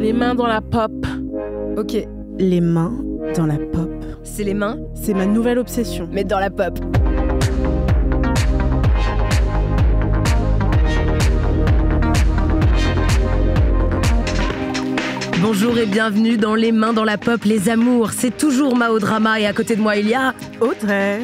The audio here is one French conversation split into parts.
Les mains dans la pop. Ok, Les mains dans la pop. c'est les mains, C'est ma nouvelle obsession. mais dans la pop. Bonjour et bienvenue dans Les mains dans la pop, les amours. C'est toujours Mao Drama et à côté de moi il y a Audrey.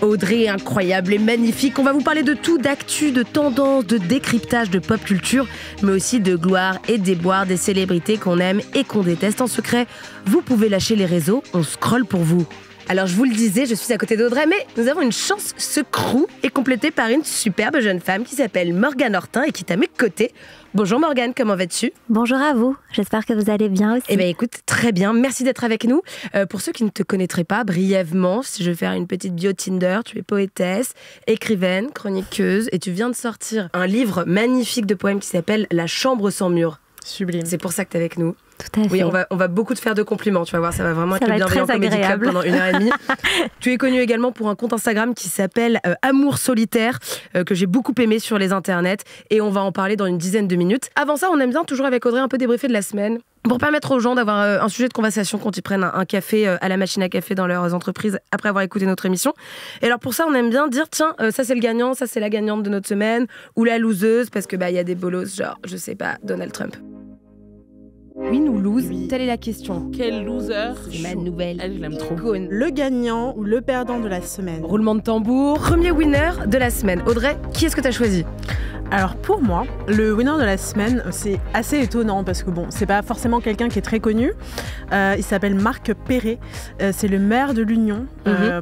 Audrey, incroyable et magnifique. On va vous parler de tout, d'actu, de tendance, de décryptage, de pop culture, mais aussi de gloire et déboire des célébrités qu'on aime et qu'on déteste en secret. Vous pouvez lâcher les réseaux, on scrolle pour vous. Alors je vous le disais, je suis à côté d'Audrey, mais nous avons une chance, ce crew est complété par une superbe jeune femme qui s'appelle Morgane Hortin et qui est à mes côtés. Bonjour Morgane, comment vas-tu ? Bonjour à vous, j'espère que vous allez bien aussi. Eh bien écoute, très bien, merci d'être avec nous. Pour ceux qui ne te connaîtraient pas, brièvement, si je veux faire une petite bio Tinder, tu es poétesse, écrivaine, chroniqueuse et tu viens de sortir un livre magnifique de poèmes qui s'appelle La chambre sans mur. Sublime. C'est pour ça que tu es avec nous. Tout à fait. Oui, on va beaucoup te faire de compliments, tu vas voir, ça va vraiment Ça être le va être bienveillant très Comedy Club agréable. pendant 1h30. Tu es connue également pour un compte Instagram qui s'appelle Amour solitaire, que j'ai beaucoup aimé sur les internets, et on va en parler dans une dizaine de minutes. Avant ça, on aime bien toujours avec Audrey un peu débriefer de la semaine, pour permettre aux gens d'avoir un sujet de conversation quand ils prennent un café à la machine à café dans leurs entreprises après avoir écouté notre émission. Et alors pour ça, on aime bien dire, tiens, ça c'est le gagnant, ça c'est la gagnante de notre semaine, ou la loseuse, parce que il y a des bolos, genre, je sais pas, Donald Trump. Win ou lose, telle est la question. Quel loser. C'est ma nouvelle. Elle, je l'aime trop. icône. Le gagnant ou le perdant de la semaine. Roulement de tambour. Premier winner de la semaine. Audrey, qui est-ce que tu as choisi ? Alors pour moi, le winner de la semaine, c'est assez étonnant parce que bon, c'est pas forcément quelqu'un qui est très connu. Il s'appelle Marc Perret. C'est le maire de l'Union,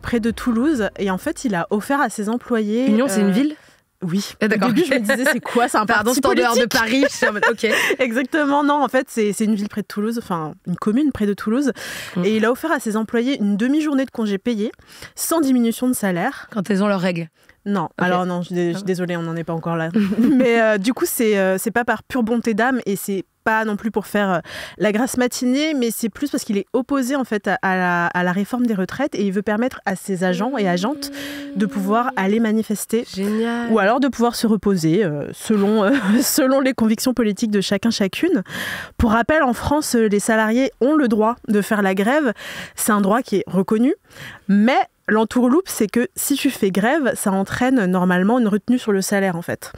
près de Toulouse. Et en fait, il a offert à ses employés... Union, c'est une ville ? Oui. Ah, d'accord. Au début, je me disais, c'est quoi ? C'est un Pardon, parti c'est en dehors de politique. Paris. Je suis en mode, ok. Exactement, non, en fait, c'est une ville près de Toulouse, enfin, une commune près de Toulouse. Et il a offert à ses employés une demi-journée de congé payé, sans diminution de salaire. Quand elles ont leurs règles. Non, Ok. alors non, je suis désolée, on n'en est pas encore là. Mais du coup, c'est pas par pure bonté d'âme et c'est pas non plus pour faire la grasse matinée, mais c'est plus parce qu'il est opposé en fait à la réforme des retraites et il veut permettre à ses agents et agentes de pouvoir aller manifester Génial. ou alors de pouvoir se reposer selon les convictions politiques de chacune. Pour rappel, en France, les salariés ont le droit de faire la grève. C'est un droit qui est reconnu, mais l'entourloupe, c'est que si tu fais grève, ça entraîne normalement une retenue sur le salaire, en fait.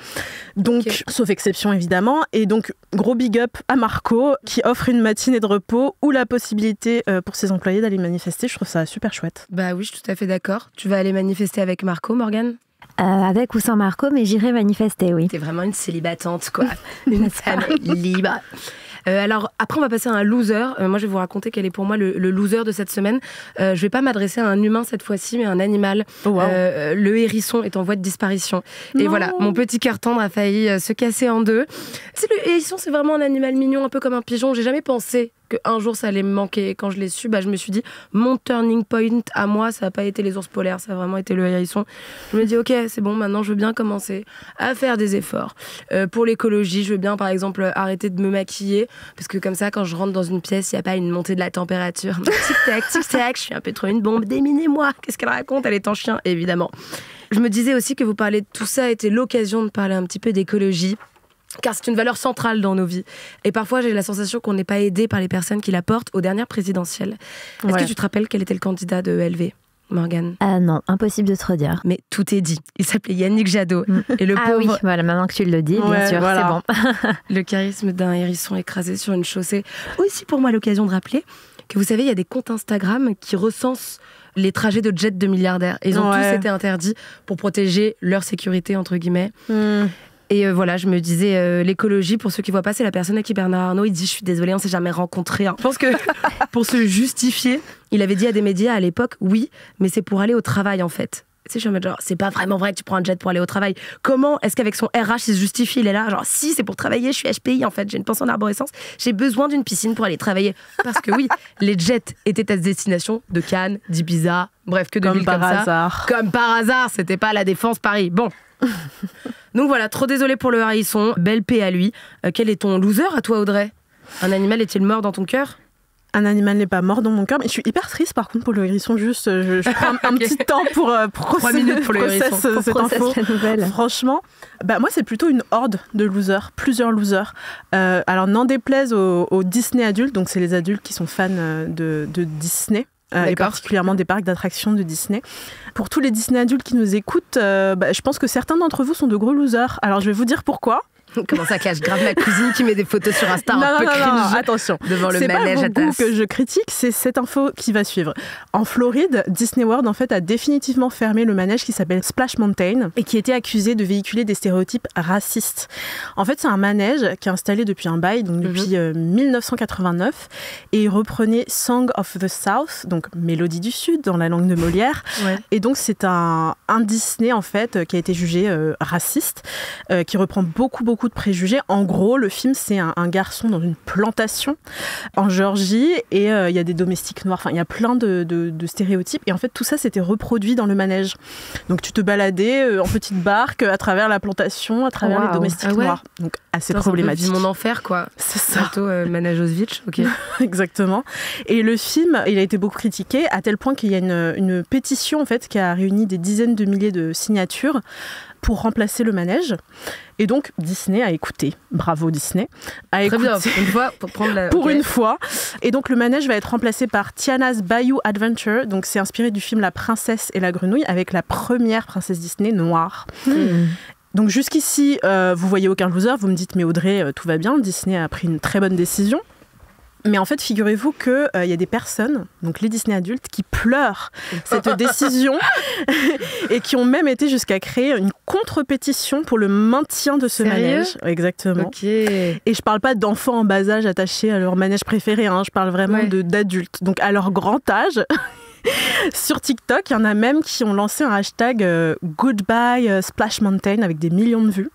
Donc, Ok. sauf exception, évidemment. Et donc, gros big up à Marco, qui offre une matinée de repos ou la possibilité pour ses employés d'aller manifester. Je trouve ça super chouette. Bah oui, je suis tout à fait d'accord. Tu vas aller manifester avec Marco, Morgane ? Avec ou sans Marco, mais j'irai manifester, oui. T'es vraiment une célibatante, quoi. Une femme libre. Alors, après, on va passer à un loser. Moi, je vais vous raconter quel est pour moi le loser de cette semaine. Je vais pas m'adresser à un humain cette fois-ci, mais à un animal. Oh, wow. Le hérisson est en voie de disparition. Et Non. voilà, mon petit cœur tendre a failli se casser en deux. Tu sais, le hérisson, c'est vraiment un animal mignon, un peu comme un pigeon. J'ai jamais pensé qu'un jour ça allait me manquer. Quand je l'ai su, je me suis dit, mon turning point à moi, ça n'a pas été les ours polaires, ça a vraiment été le hérisson. Je me dis, ok, c'est bon, maintenant je veux bien commencer à faire des efforts. Pour l'écologie, je veux bien, par exemple, arrêter de me maquiller, parce que comme ça, quand je rentre dans une pièce, il n'y a pas une montée de la température. Tic-tac, je suis un peu trop une bombe, déminez-moi. Qu'est-ce qu'elle raconte ? Elle est en chien, évidemment. Je me disais aussi que vous parlez de tout ça était l'occasion de parler un petit peu d'écologie. Car c'est une valeur centrale dans nos vies. Et parfois, j'ai la sensation qu'on n'est pas aidé par les personnes qui la portent aux dernières présidentielles. Est-ce Ouais. que tu te rappelles quel était le candidat de LV, Morgane ? Non, impossible de te redire. Mais tout est dit. Il s'appelait Yannick Jadot. Et le Ah oui, pauvre, voilà, maintenant que tu le dis, bien Ouais, sûr, voilà. c'est bon. le charisme d'un hérisson écrasé sur une chaussée. Aussi pour moi l'occasion de rappeler que vous savez, il y a des comptes Instagram qui recensent les trajets de jets de milliardaires. Et ils ont Ouais. tous été interdits pour protéger leur sécurité, entre guillemets. Et voilà, je me disais, l'écologie, pour ceux qui voient pas, c'est la personne à qui Bernard Arnault, il dit « Je suis désolée, on s'est jamais rencontrés. » Je pense que pour se justifier, il avait dit à des médias à l'époque, oui, mais c'est pour aller au travail en fait. Tu sais, je suis en mode genre, c'est pas vraiment vrai que tu prends un jet pour aller au travail. Comment est-ce qu'avec son RH, il se justifie, il est là, genre, si, c'est pour travailler, je suis HPI en fait, j'ai une pension d'arborescence, j'ai besoin d'une piscine pour aller travailler. Parce que oui, les jets étaient à destination de Cannes, d'Ibiza, bref, que de villes Comme par comme ça. hasard. Comme par hasard, c'était pas la Défense Paris. Bon. Donc voilà, trop désolé pour le hérisson, belle paix à lui. Quel est ton loser à toi, Audrey ? Un animal est-il mort dans ton cœur ? Un animal n'est pas mort dans mon cœur, mais je suis hyper triste par contre pour le hérisson. Juste, je prends un petit temps pour 3 minutes pour le hérisson. cette info. Franchement, moi c'est plutôt une horde de losers, plusieurs losers. Alors n'en déplaise aux Disney adultes, donc c'est les adultes qui sont fans de Disney. Et particulièrement des parcs d'attractions de Disney. Pour tous les Disney adultes qui nous écoutent, je pense que certains d'entre vous sont de gros losers. Alors je vais vous dire pourquoi. Comment ça cache grave ma cousine qui met des photos sur Insta un peu cringe attention. Devant le manège à tasse. C'est pas vos goûts que je critique, c'est cette info qui va suivre. En Floride, Disney World en fait a définitivement fermé le manège qui s'appelle Splash Mountain et qui était accusé de véhiculer des stéréotypes racistes. En fait, c'est un manège qui est installé depuis un bail, donc depuis 1989, et il reprenait Song of the South, donc Mélodie du Sud dans la langue de Molière. Ouais. Et donc c'est un Disney en fait qui a été jugé raciste, qui reprend beaucoup de préjugés. En gros, le film, c'est un garçon dans une plantation en Géorgie et il y a des domestiques noirs. Enfin, il y a plein de stéréotypes. Et en fait, tout ça, c'était reproduit dans le manège. Donc, tu te baladais en petite barque à travers la plantation, à travers les domestiques noirs. Donc, assez problématique. C'est mon enfer, quoi. C'est ça. Plutôt manège Auschwitz, ok. Exactement. Et le film, il a été beaucoup critiqué à tel point qu'il y a une pétition, en fait, qui a réuni des dizaines de milliers de signatures pour remplacer le manège. Et donc, Disney a écouté. Bravo, Disney. Très bien, une fois, pour prendre la... Pour une fois. Et donc, le manège va être remplacé par Tiana's Bayou Adventure. Donc, c'est inspiré du film La Princesse et la Grenouille, avec la première princesse Disney noire. Donc, jusqu'ici, vous voyez aucun loser. Vous me dites, mais Audrey, tout va bien. Disney a pris une très bonne décision. Mais en fait, figurez-vous qu'il y a des personnes, donc les Disney adultes, qui pleurent cette décision et qui ont même été jusqu'à créer une contre-pétition pour le maintien de ce manège. Exactement. Okay. Et je parle pas d'enfants en bas âge attachés à leur manège préféré, je parle vraiment d'adultes. Donc à leur grand âge... Sur TikTok, il y en a même qui ont lancé un hashtag Goodbye Splash Mountain avec des millions de vues.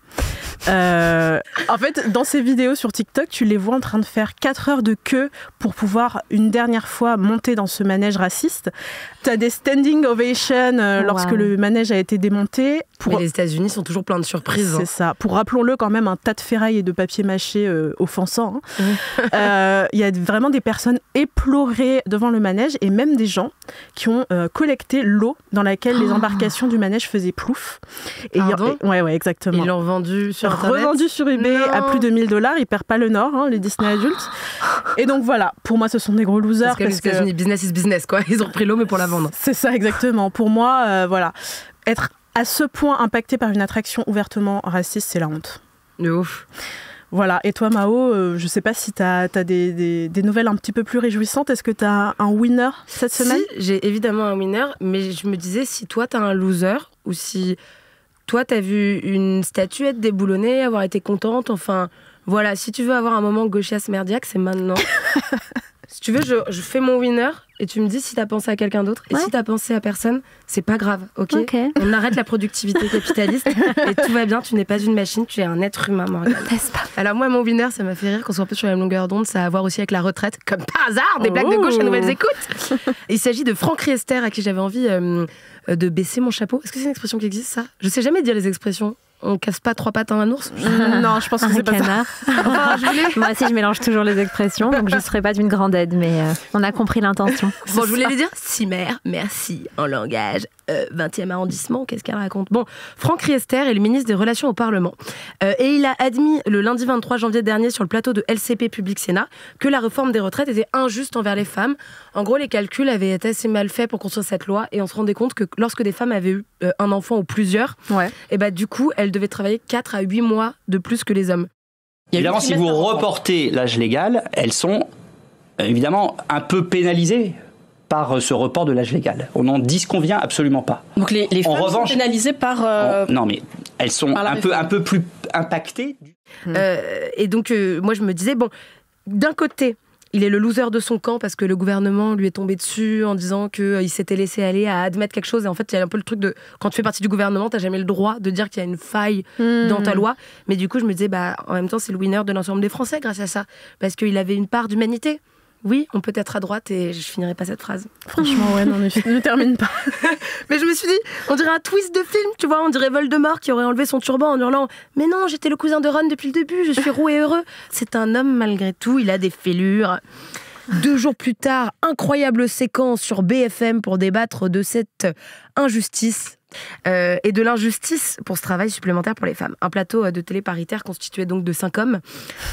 En fait, dans ces vidéos sur TikTok, tu les vois en train de faire 4 heures de queue pour pouvoir une dernière fois monter dans ce manège raciste. Tu as des standing ovations lorsque le manège a été démonté. Mais les États-Unis sont toujours pleins de surprises. C'est ça. Pour, rappelons-le, quand même, un tas de ferraille et de papier mâché offensant. Il y a vraiment des personnes éplorées devant le manège et même des gens qui ont collecté l'eau dans laquelle les embarcations du manège faisaient plouf. Ouais, exactement. Ils l'ont vendu sur Internet. Revendu sur eBay à plus de $1000. Ils perdent pas le nord, les Disney adultes. Et donc voilà, pour moi, ce sont des gros losers. Parce que les États-Unis, business is business, quoi. Ils ont repris l'eau, mais pour la vendre. C'est ça, exactement. Pour moi, être à ce point impacté par une attraction ouvertement raciste, c'est la honte. De ouf. Voilà. Et toi, Mao, je sais pas si t'as des nouvelles un petit peu plus réjouissantes. Est-ce que t'as un winner cette semaine ? Si, j'ai évidemment un winner, mais je me disais, si toi, t'as un loser, ou si toi, t'as vu une statuette déboulonnée, avoir été contente, enfin, voilà, si tu veux avoir un moment gauchias merdiaque, c'est maintenant. Si tu veux, je fais mon winner et tu me dis si t'as pensé à quelqu'un d'autre. Et si t'as pensé à personne, c'est pas grave, ok ? On arrête la productivité capitaliste et tout va bien, tu n'es pas une machine, tu es un être humain, Morgane. Alors moi, mon winner, ça m'a fait rire qu'on soit un peu sur la même longueur d'onde, ça a à voir aussi avec la retraite, comme par hasard, des blagues de gauche à Nouvelles Écoutes. Il s'agit de Franck Riester, à qui j'avais envie de baisser mon chapeau. Est-ce que c'est une expression qui existe, ça ? Je sais jamais dire les expressions. On casse pas 3 pattes à un ours ? Non, je pense que c'est pas canard. Ça. Moi aussi, je mélange toujours les expressions, donc je serai pas d'une grande aide, mais on a compris l'intention. Bon, je voulais les dire. Si mère, merci, en langage 20e arrondissement, qu'est-ce qu'elle raconte ? Bon, Franck Riester est le ministre des Relations au Parlement. Et il a admis le lundi 23 janvier dernier sur le plateau de LCP Public Sénat que la réforme des retraites était injuste envers les femmes. En gros, les calculs avaient été assez mal faits pour construire cette loi et on se rendait compte que lorsque des femmes avaient eu un enfant ou plusieurs, et bah, du coup, elles devaient travailler 4 à 8 mois de plus que les hommes. Évidemment, si vous reportez l'âge légal, elles sont évidemment un peu pénalisées par ce report de l'âge légal. On n'en disconvient absolument pas. Donc les femmes sont pénalisées par... Non, mais elles sont un peu plus impactées. Et donc, moi, je me disais, bon, d'un côté, il est le loser de son camp parce que le gouvernement lui est tombé dessus en disant qu'il s'était laissé aller à admettre quelque chose. Et en fait, il y a un peu le truc de... Quand tu fais partie du gouvernement, t'as jamais le droit de dire qu'il y a une faille dans ta loi. Mais du coup, je me disais, en même temps, c'est le winner de l'ensemble des Français grâce à ça. Parce qu'il avait une part d'humanité. Oui, on peut être à droite et je finirai pas cette phrase. Franchement, non, ne termine pas. Mais je me suis dit, on dirait un twist de film, tu vois, on dirait Voldemort qui aurait enlevé son turban en hurlant « Mais non, j'étais le cousin de Ron depuis le début, je suis roux et heureux ». C'est un homme malgré tout, il a des fêlures. 2 jours plus tard, incroyable séquence sur BFM pour débattre de cette injustice et de l'injustice pour ce travail supplémentaire pour les femmes. Un plateau de télé paritaire constitué donc de 5 hommes.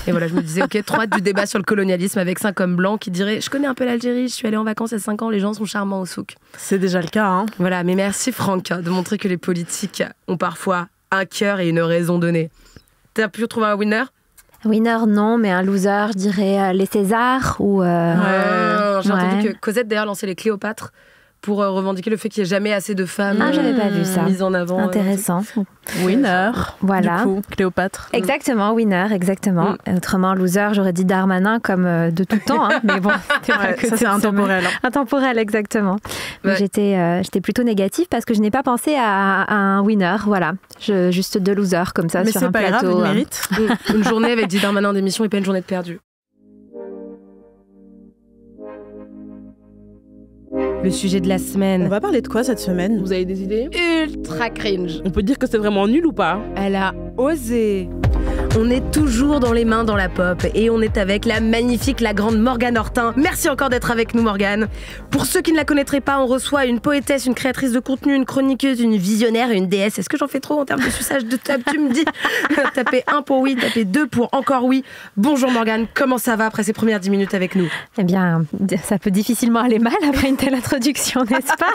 Et voilà, je me disais, ok, trop hâte du débat sur le colonialisme avec 5 hommes blancs qui diraient, je connais un peu l'Algérie, je suis allée en vacances à 5 ans, les gens sont charmants au souk. C'est déjà le cas, hein. Voilà, mais merci Franck de montrer que les politiques ont parfois un cœur et une raison donnée. T'as pu trouver un winner ? Winner, non, mais un loser, je dirais les Césars ou... J'ai entendu que Cosette d'ailleurs lançait les Cléopâtres pour revendiquer le fait qu'il n'y ait jamais assez de femmes j'avais pas vu ça. mises en avant. Intéressant. Winner, voilà. Du coup, Cléopâtre. Exactement, winner, exactement. Autrement, loser, j'aurais dit Darmanin comme de tout temps, hein. Mais bon, ça c'est intemporel. Intemporel, exactement. Mais j'étais plutôt négative parce que je n'ai pas pensé à un winner, voilà. Juste 2 losers comme ça mais sur un plateau. Mais c'est pas grave, il mérite. Une journée avec 10 Darmanin d'émission et pas une journée de perdu. Le sujet de la semaine. On va parler de quoi cette semaine ? Vous avez des idées ? Ultra cringe. On peut dire que c'est vraiment nul ou pas ? Elle a osé. On est toujours dans les mains dans la pop et on est avec la magnifique, la grande Morgane Hortin. Merci encore d'être avec nous, Morgane. Pour ceux qui ne la connaîtraient pas, on reçoit une poétesse, une créatrice de contenu, une chroniqueuse, une visionnaire et une déesse. Est-ce que j'en fais trop en termes de suçage de table ? Tu me dis. Tapez 1 pour oui, tapez 2 pour encore oui. Bonjour Morgane, comment ça va après ces premières 10 minutes avec nous ? Eh bien, ça peut difficilement aller mal après une telle introduction, n'est-ce pas ?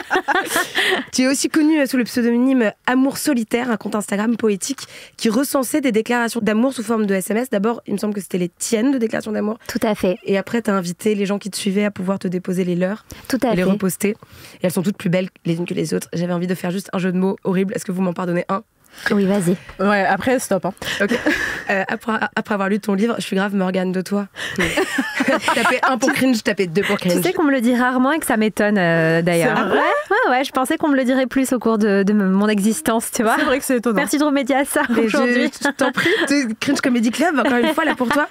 Tu es aussi connue sous le pseudonyme Amour Solitaire, un compte Instagram poétique qui recensait des déclarations d'amour sous forme de SMS. D'abord, il me semble que c'était les tiennes de déclarations d'amour. Tout à fait. Et après, tu as invité les gens qui te suivaient à pouvoir te déposer les leurs. Tout à fait. Et les reposter. Et elles sont toutes plus belles les unes que les autres. J'avais envie de faire juste un jeu de mots horrible. Est-ce que vous m'en pardonnez un ? Oui, vas-y. Ouais, après, stop. Hein. Ok. Après avoir lu ton livre, je suis grave Morgane de toi. Tapez 1 pour cringe, tapez 2 pour cringe. Tu sais qu'on me le dit rarement et que ça m'étonne d'ailleurs. C'est vrai ? Ouais, je pensais qu'on me le dirait plus au cours de mon existence, tu vois. C'est vrai que c'est étonnant. Merci de remédier à ça aujourd'hui. Je t'en prie, de Cringe Comedy Club, encore une fois, là pour toi.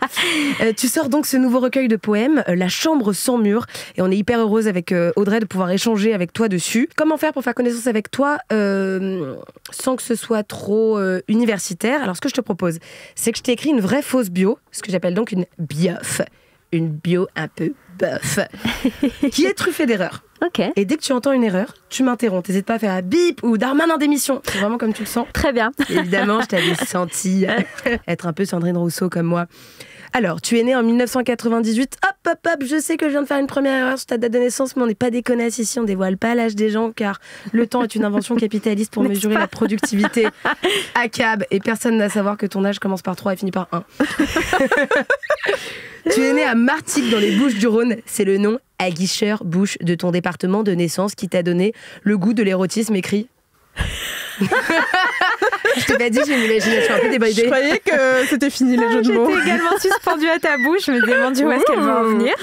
Tu sors donc ce nouveau recueil de poèmes, La chambre sans mur, et on est hyper heureuse avec Audrey de pouvoir échanger avec toi dessus. Comment faire pour faire connaissance avec toi sans que ce soit trop universitaire ? Alors ce que je te propose, c'est que je t'ai écrit une vraie fausse bio, ce que j'appelle donc une biof. Une bio un peu bof, qui est truffée d'erreurs. Ok. Et dès que tu entends une erreur, tu m'interromps. T'hésites pas à faire un bip ou Darmanin d'émission. C'est vraiment comme tu le sens. Très bien. Évidemment, je t'avais senti être un peu Sandrine Rousseau comme moi. Alors, tu es née en 1998. Hop, je sais que je viens de faire une première erreur sur ta date de naissance, mais on n'est pas des connasses ici, on dévoile pas l'âge des gens, car le temps est une invention capitaliste pour mesurer la productivité à cab, et personne n'a à savoir que ton âge commence par 3 et finit par 1. Tu es née à Martigues, dans les Bouches-du-Rhône. C'est le nom Aguicheur-Bouche de ton département de naissance qui t'a donné le goût de l'érotisme écrit. Je t'ai pas dit, j'ai une imagination un peu débridée. Je croyais que c'était fini les jeux de mots. J'étais également suspendue à ta bouche. Je me demandais où est-ce qu'elle va en venir.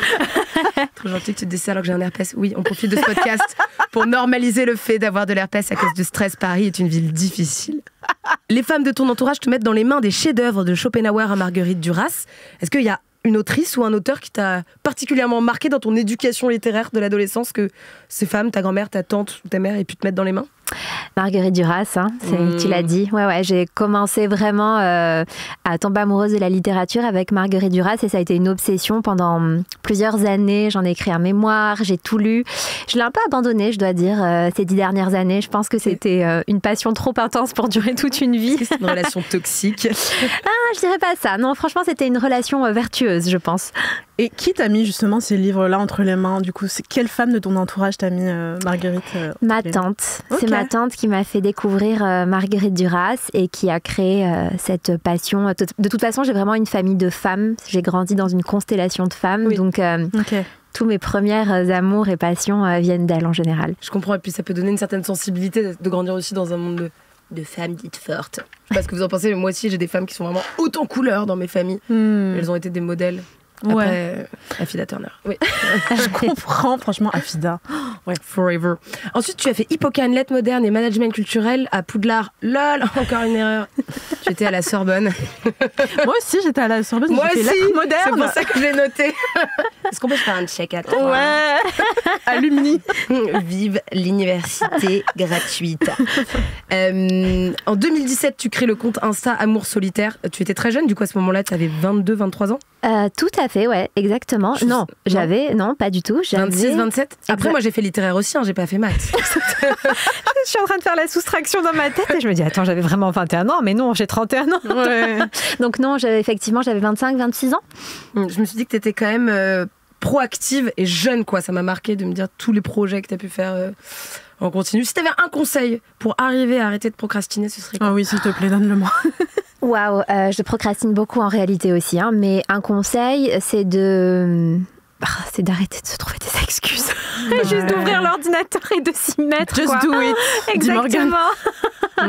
Trop gentil que tu te dises ça alors que j'ai un herpès. Oui, on profite de ce podcast pour normaliser le fait d'avoir de l'herpès à cause du stress. Paris est une ville difficile. Les femmes de ton entourage te mettent dans les mains des chefs-d'œuvre de Schopenhauer à Marguerite Duras. Est-ce qu'il y a une autrice ou un auteur qui t'a particulièrement marqué dans ton éducation littéraire de l'adolescence, que ces femmes, ta grand-mère, ta tante ou ta mère aient pu te mettre dans les mains ? Marguerite Duras, hein, tu l'as dit. Ouais, j'ai commencé vraiment à tomber amoureuse de la littérature avec Marguerite Duras et ça a été une obsession pendant plusieurs années. J'en ai écrit un mémoire, j'ai tout lu. Je l'ai un peu abandonné, je dois dire, ces 10 dernières années. Je pense que c'était une passion trop intense pour durer toute une vie. C'est une relation toxique. Je dirais pas ça. Non, franchement, c'était une relation vertueuse, je pense. Et qui t'a mis justement ces livres-là entre les mains ? Du coup, quelle femme de ton entourage t'a mis Marguerite Ma tante. Okay. C'est ma tante qui m'a fait découvrir Marguerite Duras et qui a créé cette passion. De toute façon, j'ai vraiment une famille de femmes. J'ai grandi dans une constellation de femmes. Oui. Donc, tous mes premières amours et passions viennent d'elle en général. Je comprends. Et puis, ça peut donner une certaine sensibilité de grandir aussi dans un monde de femmes dites fortes. Je sais pas ce que vous en pensez, mais moi aussi, j'ai des femmes qui sont vraiment hautes en couleur dans mes familles. Elles ont été des modèles. Après, Affida Turner. Oui. Je comprends, franchement, Affida. Ouais, forever. Ensuite, tu as fait Hippocane, lettres modernes et management culturel à Poudlard. Lol, encore une erreur. Tu étais à la Sorbonne. Moi aussi, j'étais à la Sorbonne. Moi aussi, lettres modernes. c'est pour ça que je l'ai noté. Est-ce qu'on peut faire un check à toi? Ouais. Alumni. Vive l'université gratuite. En 2017, tu crées le compte Insta Amour Solitaire. Tu étais très jeune, du coup, à ce moment-là, tu avais 22, 23 ans? Tout à fait, ouais, exactement. Non, pas du tout. 26, 27. Après, moi, j'ai fait littéraire aussi, j'ai pas fait maths. Je suis en train de faire la soustraction dans ma tête et je me dis, attends, j'avais vraiment 21 ans, mais non, j'ai 31 ans. Ouais. Donc non, effectivement, j'avais 25, 26 ans. Je me suis dit que t'étais quand même proactive et jeune, quoi. Ça m'a marqué de me dire tous les projets que t'as pu faire en continu. Si t'avais un conseil pour arriver à arrêter de procrastiner, ce serait quoi? Ah oui, s'il te plaît, donne-le-moi. Waouh, je procrastine beaucoup en réalité aussi, hein, mais un conseil, c'est d'arrêter de se trouver des excuses. Juste d'ouvrir l'ordinateur et de s'y mettre. Just quoi. do it. Exactement.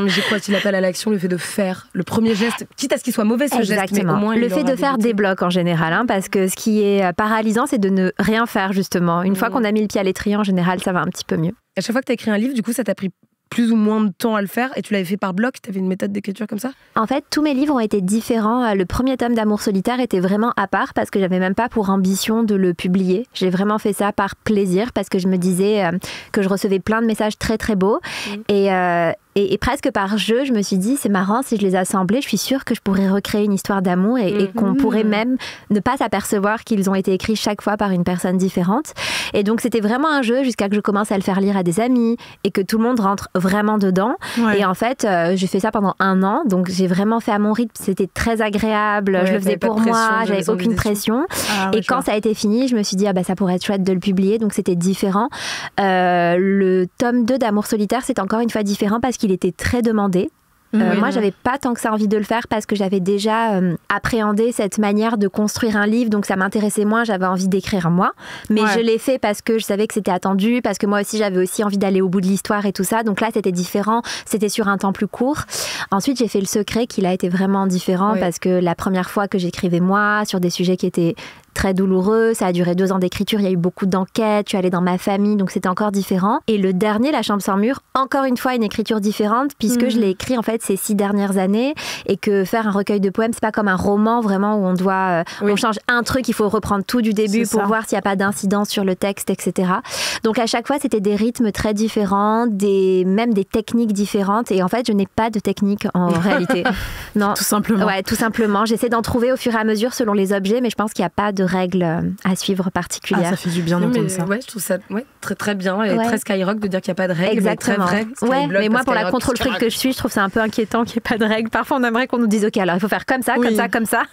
J'ai quoi, tu l'appelles à l'action, le fait de faire le premier geste, quitte à ce qu'il soit mauvais ce geste, mais au moins le fait de faire débloque en général, hein, parce que ce qui est paralysant, c'est de ne rien faire justement. Une fois qu'on a mis le pied à l'étrier, en général, ça va un petit peu mieux. À chaque fois que tu as écrit un livre, du coup, ça t'a pris plus ou moins de temps à le faire et tu l'avais fait par bloc? Tu avais une méthode d'écriture comme ça? En fait, tous mes livres ont été différents. Le premier tome d'Amour Solitaire était vraiment à part parce que j'avais même pas pour ambition de le publier. J'ai vraiment fait ça par plaisir parce que je me disais que je recevais plein de messages très très beaux et presque par jeu, je me suis dit, c'est marrant, si je les assemblais, je suis sûre que je pourrais recréer une histoire d'amour et qu'on pourrait même ne pas s'apercevoir qu'ils ont été écrits chaque fois par une personne différente. Et donc, c'était vraiment un jeu jusqu'à que je commence à le faire lire à des amis et que tout le monde rentre vraiment dedans. Ouais. Et en fait, j'ai fait ça pendant 1 an. Donc, j'ai vraiment fait à mon rythme. C'était très agréable. Ouais, je le faisais pour moi. J'avais aucune pression. Et quand ça a été fini, je me suis dit, ça pourrait être chouette de le publier. Donc, c'était différent. Le tome 2 d'Amour Solitaire, c'est encore une fois différent parce qu'il était très demandé. Moi, j'avais pas tant que ça envie de le faire parce que j'avais déjà appréhendé cette manière de construire un livre, donc ça m'intéressait moins, j'avais envie d'écrire moi. Mais je l'ai fait parce que je savais que c'était attendu, parce que moi aussi, j'avais aussi envie d'aller au bout de l'histoire et tout ça. Donc là, c'était différent, c'était sur un temps plus court. Ensuite, j'ai fait Le Secret, qui a été vraiment différent parce que la première fois que j'écrivais moi, sur des sujets qui étaient très douloureux, ça a duré 2 ans d'écriture, il y a eu beaucoup d'enquêtes, je suis allée dans ma famille, donc c'était encore différent. Et le dernier, La Chambre sans mur, encore une fois une écriture différente, puisque je l'ai écrit en fait ces 6 dernières années, et que faire un recueil de poèmes, c'est pas comme un roman vraiment où on doit, on change un truc, il faut reprendre tout du début pour voir s'il n'y a pas d'incidence sur le texte, etc. Donc à chaque fois, c'était des rythmes très différents, même des techniques différentes, et en fait, je n'ai pas de technique en réalité. Non. Tout simplement. Ouais, tout simplement. J'essaie d'en trouver au fur et à mesure selon les objets, mais je pense qu'il n'y a pas de règles à suivre particulières. Ça fait du bien d'entendre ça. Ouais, je trouve ça très très bien et très Skyrock de dire qu'il n'y a pas de règles. Exactement. Mais moi, pour la contrôle fric que je suis, je trouve ça un peu inquiétant qu'il n'y ait pas de règles. Parfois, on aimerait qu'on nous dise, ok, alors il faut faire comme ça, comme ça, comme ça.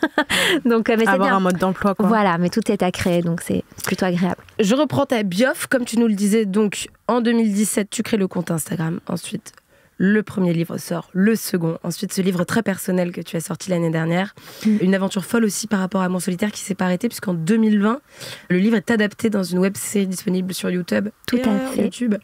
Donc, mais c'est avoir bien. Un mode d'emploi, quoi. Voilà, mais tout est à créer, donc c'est plutôt agréable. Je reprends ta biof, comme tu nous le disais. Donc, en 2017, tu crées le compte Instagram. Ensuite, le premier livre sort, le second. Ensuite, ce livre très personnel que tu as sorti l'année dernière. Une aventure folle aussi par rapport à Amour Solitaire qui s'est pas arrêtée, puisqu'en 2020, le livre est adapté dans une web-série disponible sur YouTube. Tout à fait. YouTube.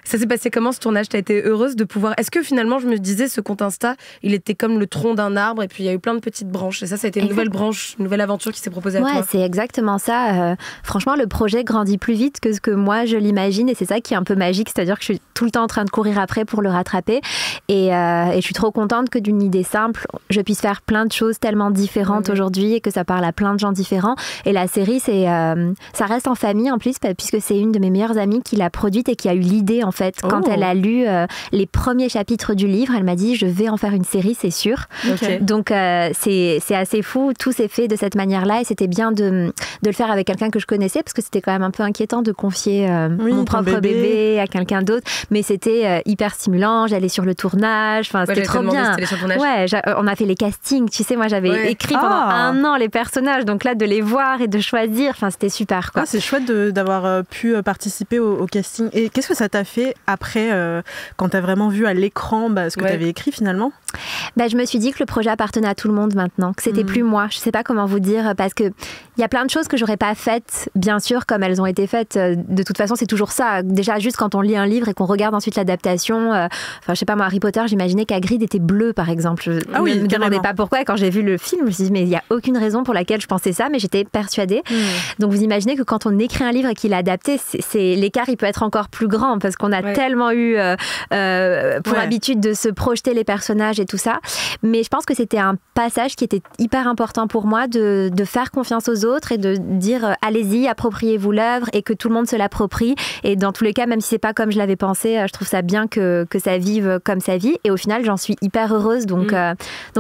Ça s'est passé comment ce tournage? T'as été heureuse de pouvoir... Est-ce que finalement, je me disais, ce compte Insta, il était comme le tronc d'un arbre et puis il y a eu plein de petites branches. Et ça a été une nouvelle branche, une nouvelle aventure qui s'est proposée à toi. Ouais, c'est exactement ça. Franchement, le projet grandit plus vite que ce que moi, je l'imagine. Et c'est ça qui est un peu magique. C'est-à-dire que je suis tout le temps en train de courir après pour le rattraper. Et je suis trop contente que d'une idée simple, je puisse faire plein de choses tellement différentes aujourd'hui et que ça parle à plein de gens différents. Et la série, ça reste en famille en plus, puisque c'est une de mes meilleures amies qui l'a produite et qui a eu l'idée en fait. Quand elle a lu les premiers chapitres du livre, elle m'a dit je vais en faire une série, c'est sûr. Okay. Donc c'est assez fou, tout s'est fait de cette manière-là et c'était bien de le faire avec quelqu'un que je connaissais parce que c'était quand même un peu inquiétant de confier mon propre bébé à quelqu'un d'autre, mais c'était hyper stimulant. J'allais sur le tournage, enfin c'était trop bien. Ouais, on a fait les castings, tu sais, moi j'avais écrit pendant 1 an les personnages, donc là de les voir et de choisir, enfin c'était super quoi. C'est chouette d'avoir pu participer au casting. Et qu'est-ce que ça t'a fait après, quand t'as vraiment vu à l'écran ce que t'avais écrit finalement? Je me suis dit que le projet appartenait à tout le monde maintenant, que c'était plus moi. Je sais pas comment vous dire, parce que il y a plein de choses que j'aurais pas faites, bien sûr, comme elles ont été faites. De toute façon, c'est toujours ça. Déjà, juste quand on lit un livre et qu'on regarde ensuite l'adaptation, je sais pas moi, Harry Potter, j'imaginais qu'Hagrid était bleu, par exemple. Je me demandais pas pourquoi. Et quand j'ai vu le film, je me suis dit, mais il y a aucune raison pour laquelle je pensais ça, mais j'étais persuadée. Donc vous imaginez que quand on écrit un livre et qu'il est adapté, l'écart il peut être encore plus grand parce qu'on a tellement eu pour habitude de se projeter les personnages et tout ça. Mais je pense que c'était un passage qui était hyper important pour moi de faire confiance aux autres et de dire allez-y, appropriez-vous l'œuvre et que tout le monde se l'approprie. Et dans tous les cas, même si c'est pas comme je l'avais pensé, je trouve ça bien que ça vive comme ça vit. Et au final, j'en suis hyper heureuse. Donc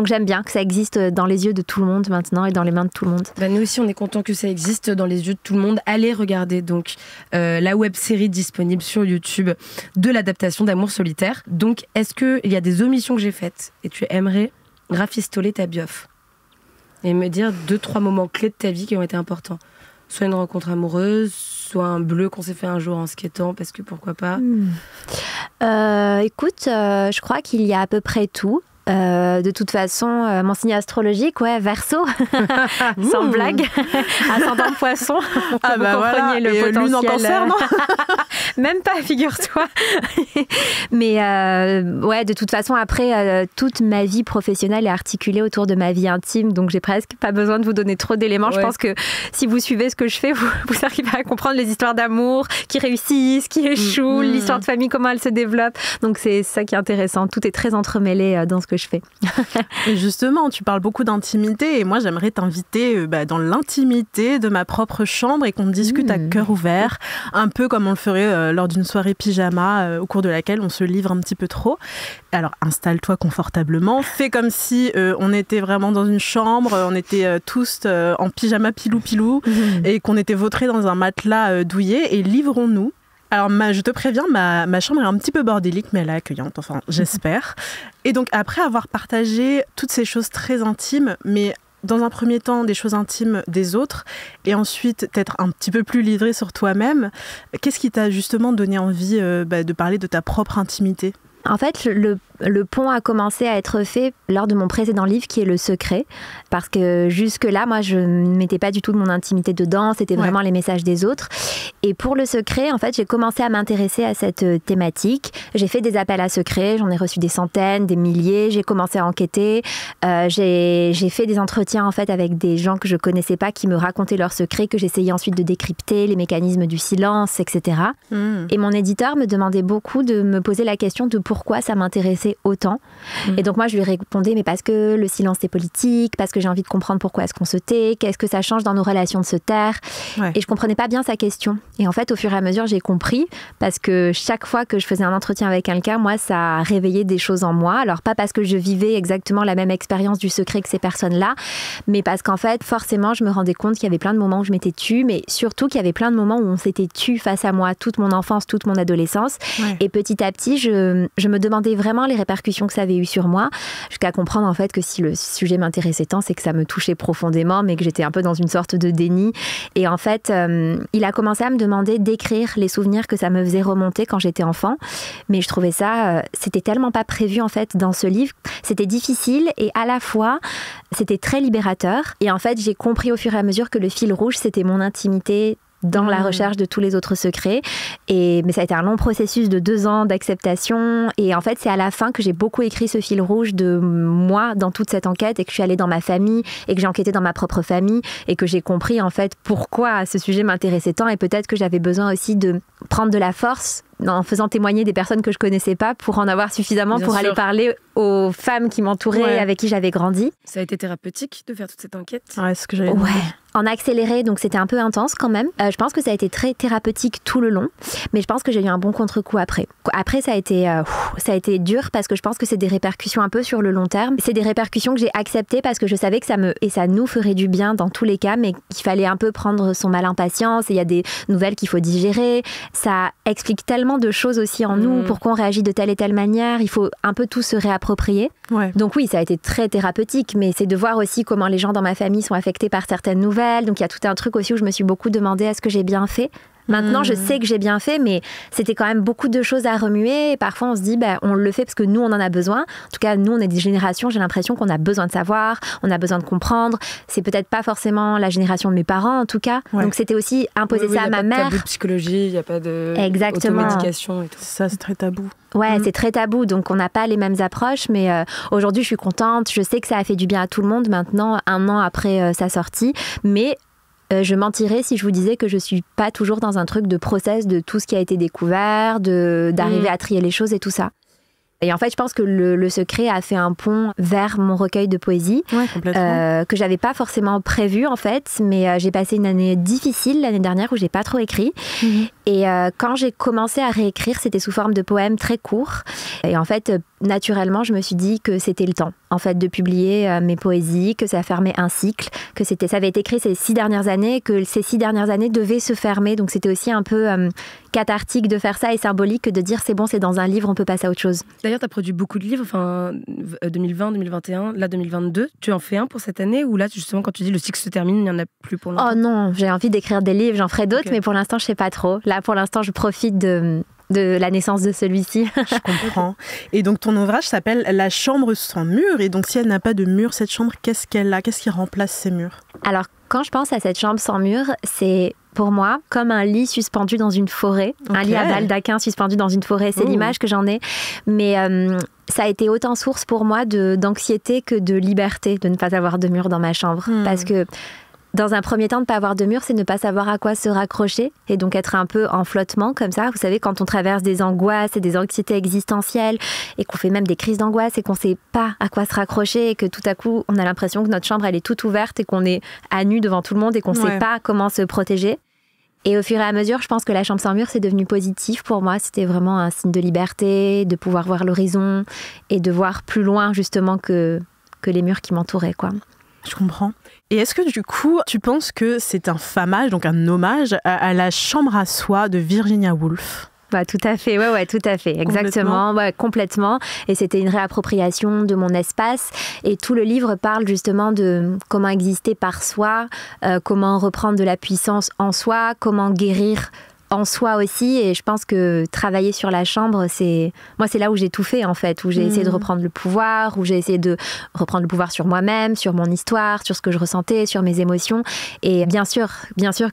j'aime bien que ça existe dans les yeux de tout le monde maintenant et dans les mains de tout le monde. Nous aussi, on est content que ça existe dans les yeux de tout le monde. Allez regarder donc la web-série disponible sur YouTube de l'adaptation d'Amour solitaire. Donc, est-ce qu'il y a des omissions que j'ai faites et tu aimerais rafistoler ta biof et me dire 2-3 moments clés de ta vie qui ont été importants? Soit une rencontre amoureuse, soit un bleu qu'on s'est fait un jour en skatant, parce que pourquoi pas. Écoute, je crois qu'il y a à peu près tout. De toute façon, mon signe astrologique, Verseau, sans blague, ascendant poisson, pour que vous compreniez le potentiel. Lune en Cancer, non? Même pas, figure-toi. Mais de toute façon, après, toute ma vie professionnelle est articulée autour de ma vie intime, donc j'ai presque pas besoin de vous donner trop d'éléments. Je pense que si vous suivez ce que je fais, vous arrivez à comprendre les histoires d'amour qui réussissent, qui échouent, l'histoire de famille, comment elle se développe. Donc c'est ça qui est intéressant. Tout est très entremêlé dans ce que je fais. Et justement, tu parles beaucoup d'intimité et moi j'aimerais t'inviter dans l'intimité de ma propre chambre et qu'on discute à cœur ouvert, un peu comme on le ferait lors d'une soirée pyjama au cours de laquelle on se livre un petit peu trop. Alors installe-toi confortablement, fais comme si on était vraiment dans une chambre, on était tous en pyjama pilou-pilou et qu'on était vautrés dans un matelas douillet et livrons-nous. Alors, je te préviens, ma chambre est un petit peu bordélique, mais elle est accueillante, enfin, j'espère. Et donc, après avoir partagé toutes ces choses très intimes, mais dans un premier temps, des choses intimes des autres, et ensuite, être un petit peu plus livré sur toi-même, qu'est-ce qui t'a justement donné envie de parler de ta propre intimité ? En fait, le pont a commencé à être fait lors de mon précédent livre qui est Le Secret, parce que jusque-là, moi, je ne mettais pas du tout de mon intimité dedans, c'était vraiment les messages des autres. Et pour Le Secret, en fait, j'ai commencé à m'intéresser à cette thématique. J'ai fait des appels à secrets, j'en ai reçu des centaines, des milliers, j'ai commencé à enquêter. J'ai fait des entretiens en fait avec des gens que je connaissais pas qui me racontaient leurs secrets, que j'essayais ensuite de décrypter, les mécanismes du silence, etc. Et mon éditeur me demandait beaucoup de me poser la question de pourquoi ça m'intéressait autant. Et donc moi je lui répondais mais parce que le silence est politique, parce que j'ai envie de comprendre pourquoi est-ce qu'on se tait, qu'est-ce que ça change dans nos relations de se taire. Et je comprenais pas bien sa question. Et en fait au fur et à mesure j'ai compris, parce que chaque fois que je faisais un entretien avec quelqu'un, moi ça a réveillé des choses en moi. Alors pas parce que je vivais exactement la même expérience du secret que ces personnes-là, mais parce qu'en fait forcément je me rendais compte qu'il y avait plein de moments où je m'étais tue, mais surtout qu'il y avait plein de moments où on s'était tue face à moi toute mon enfance, toute mon adolescence. Et petit à petit je me demandais vraiment les répercussions que ça avait eu sur moi, jusqu'à comprendre en fait que si le sujet m'intéressait tant, c'est que ça me touchait profondément, mais que j'étais un peu dans une sorte de déni. Et en fait, il a commencé à me demander d'écrire les souvenirs que ça me faisait remonter quand j'étais enfant. Mais je trouvais ça, c'était tellement pas prévu en fait dans ce livre. C'était difficile et à la fois, c'était très libérateur. Et en fait, j'ai compris au fur et à mesure que le fil rouge, c'était mon intimité dans la recherche de tous les autres secrets. Mais ça a été un long processus de 2 ans d'acceptation. Et en fait, c'est à la fin que j'ai beaucoup écrit ce fil rouge de moi dans toute cette enquête et que je suis allée dans ma famille et que j'ai enquêté dans ma propre famille et que j'ai compris en fait pourquoi ce sujet m'intéressait tant et peut-être que j'avais besoin aussi de prendre de la force en faisant témoigner des personnes que je connaissais pas pour en avoir suffisamment pour aller parler aux femmes qui m'entouraient, avec qui j'avais grandi. Ça a été thérapeutique de faire toute cette enquête. Ouais, c'est ce que j'allais dire. En accéléré, donc c'était un peu intense quand même. Je pense que ça a été très thérapeutique tout le long, mais je pense que j'ai eu un bon contre-coup après. Après, ça a été dur parce que je pense que c'est des répercussions un peu sur le long terme. C'est des répercussions que j'ai acceptées parce que je savais que ça nous ferait du bien dans tous les cas, mais qu'il fallait un peu prendre son mal en patience. Et il y a des nouvelles qu'il faut digérer. Ça explique tellement de choses aussi en nous, pourquoi on réagit de telle et telle manière. Il faut un peu tout se réapproprier. Donc oui, ça a été très thérapeutique, mais c'est de voir aussi comment les gens dans ma famille sont affectés par certaines nouvelles. Donc il y a tout un truc aussi où je me suis beaucoup demandé est-ce que j'ai bien fait. Maintenant, je sais que j'ai bien fait, mais c'était quand même beaucoup de choses à remuer. Et parfois, on se dit, on le fait parce que nous, on en a besoin. En tout cas, nous, on est des générations, j'ai l'impression qu'on a besoin de savoir, on a besoin de comprendre. C'est peut-être pas forcément la génération de mes parents, en tout cas. Donc, c'était aussi imposer ça à ma mère. Il n'y a pas de psychologie, il n'y a pas de automédication et tout. Ça, c'est très tabou. C'est très tabou, donc on n'a pas les mêmes approches, mais aujourd'hui, je suis contente. Je sais que ça a fait du bien à tout le monde maintenant, 1 an après sa sortie, mais je mentirais si je vous disais que je suis pas toujours dans un truc de process de tout ce qui a été découvert, d'arriver à trier les choses et tout ça. Et en fait, je pense que le secret a fait un pont vers mon recueil de poésie, que j'avais pas forcément prévu en fait, mais j'ai passé une année difficile l'année dernière où j'ai pas trop écrit. Et quand j'ai commencé à réécrire, c'était sous forme de poèmes très courts. Et en fait, naturellement, je me suis dit que c'était le temps, en fait, de publier mes poésies, que ça fermait un cycle, que ça avait été écrit ces 6 dernières années, que ces 6 dernières années devaient se fermer. Donc c'était aussi un peu cathartique de faire ça et symbolique de dire c'est bon, c'est dans un livre, on peut passer à autre chose. D'ailleurs, tu as produit beaucoup de livres, 2020, 2021, là 2022. Tu en fais un pour cette année ou là, justement, quand tu dis le cycle se termine, il n'y en a plus pour longtemps? Oh non, j'ai envie d'écrire des livres, j'en ferai d'autres, mais pour l'instant, je sais pas trop. Là, pour l'instant, je profite de la naissance de celui-ci. Je comprends. Et donc, ton ouvrage s'appelle La chambre sans mur. Et donc, si elle n'a pas de mur, cette chambre, qu'est-ce qu'elle a? Qu'est-ce qui remplace ces murs? Alors, quand je pense à cette chambre sans mur, c'est pour moi comme un lit suspendu dans une forêt. Un lit à baldaquin suspendu dans une forêt. C'est l'image que j'en ai. Mais ça a été autant source pour moi d'anxiété que de liberté de ne pas avoir de mur dans ma chambre. Parce que dans un premier temps, ne pas avoir de mur, c'est ne pas savoir à quoi se raccrocher et donc être un peu en flottement comme ça. Vous savez, quand on traverse des angoisses et des anxiétés existentielles et qu'on fait même des crises d'angoisse et qu'on ne sait pas à quoi se raccrocher et que tout à coup, on a l'impression que notre chambre, elle est toute ouverte et qu'on est à nu devant tout le monde et qu'on ne sait pas comment se protéger. Et au fur et à mesure, je pense que la chambre sans mur, c'est devenu positif pour moi. C'était vraiment un signe de liberté, de pouvoir voir l'horizon et de voir plus loin justement que les murs qui m'entouraient, quoi. Je comprends. Et est-ce que du coup, tu penses que c'est un famage, donc un hommage à la chambre à soi de Virginia Woolf? Bah, tout à fait, ouais, tout à fait, exactement, complètement. Et c'était une réappropriation de mon espace. Et tout le livre parle justement de comment exister par soi, comment reprendre de la puissance en soi, comment guérir en soi aussi. Et je pense que travailler sur la chambre, c'est là où j'ai tout fait en fait, où j'ai essayé de reprendre le pouvoir, où j'ai essayé de reprendre le pouvoir sur moi-même, sur mon histoire, sur ce que je ressentais, sur mes émotions. Et bien sûr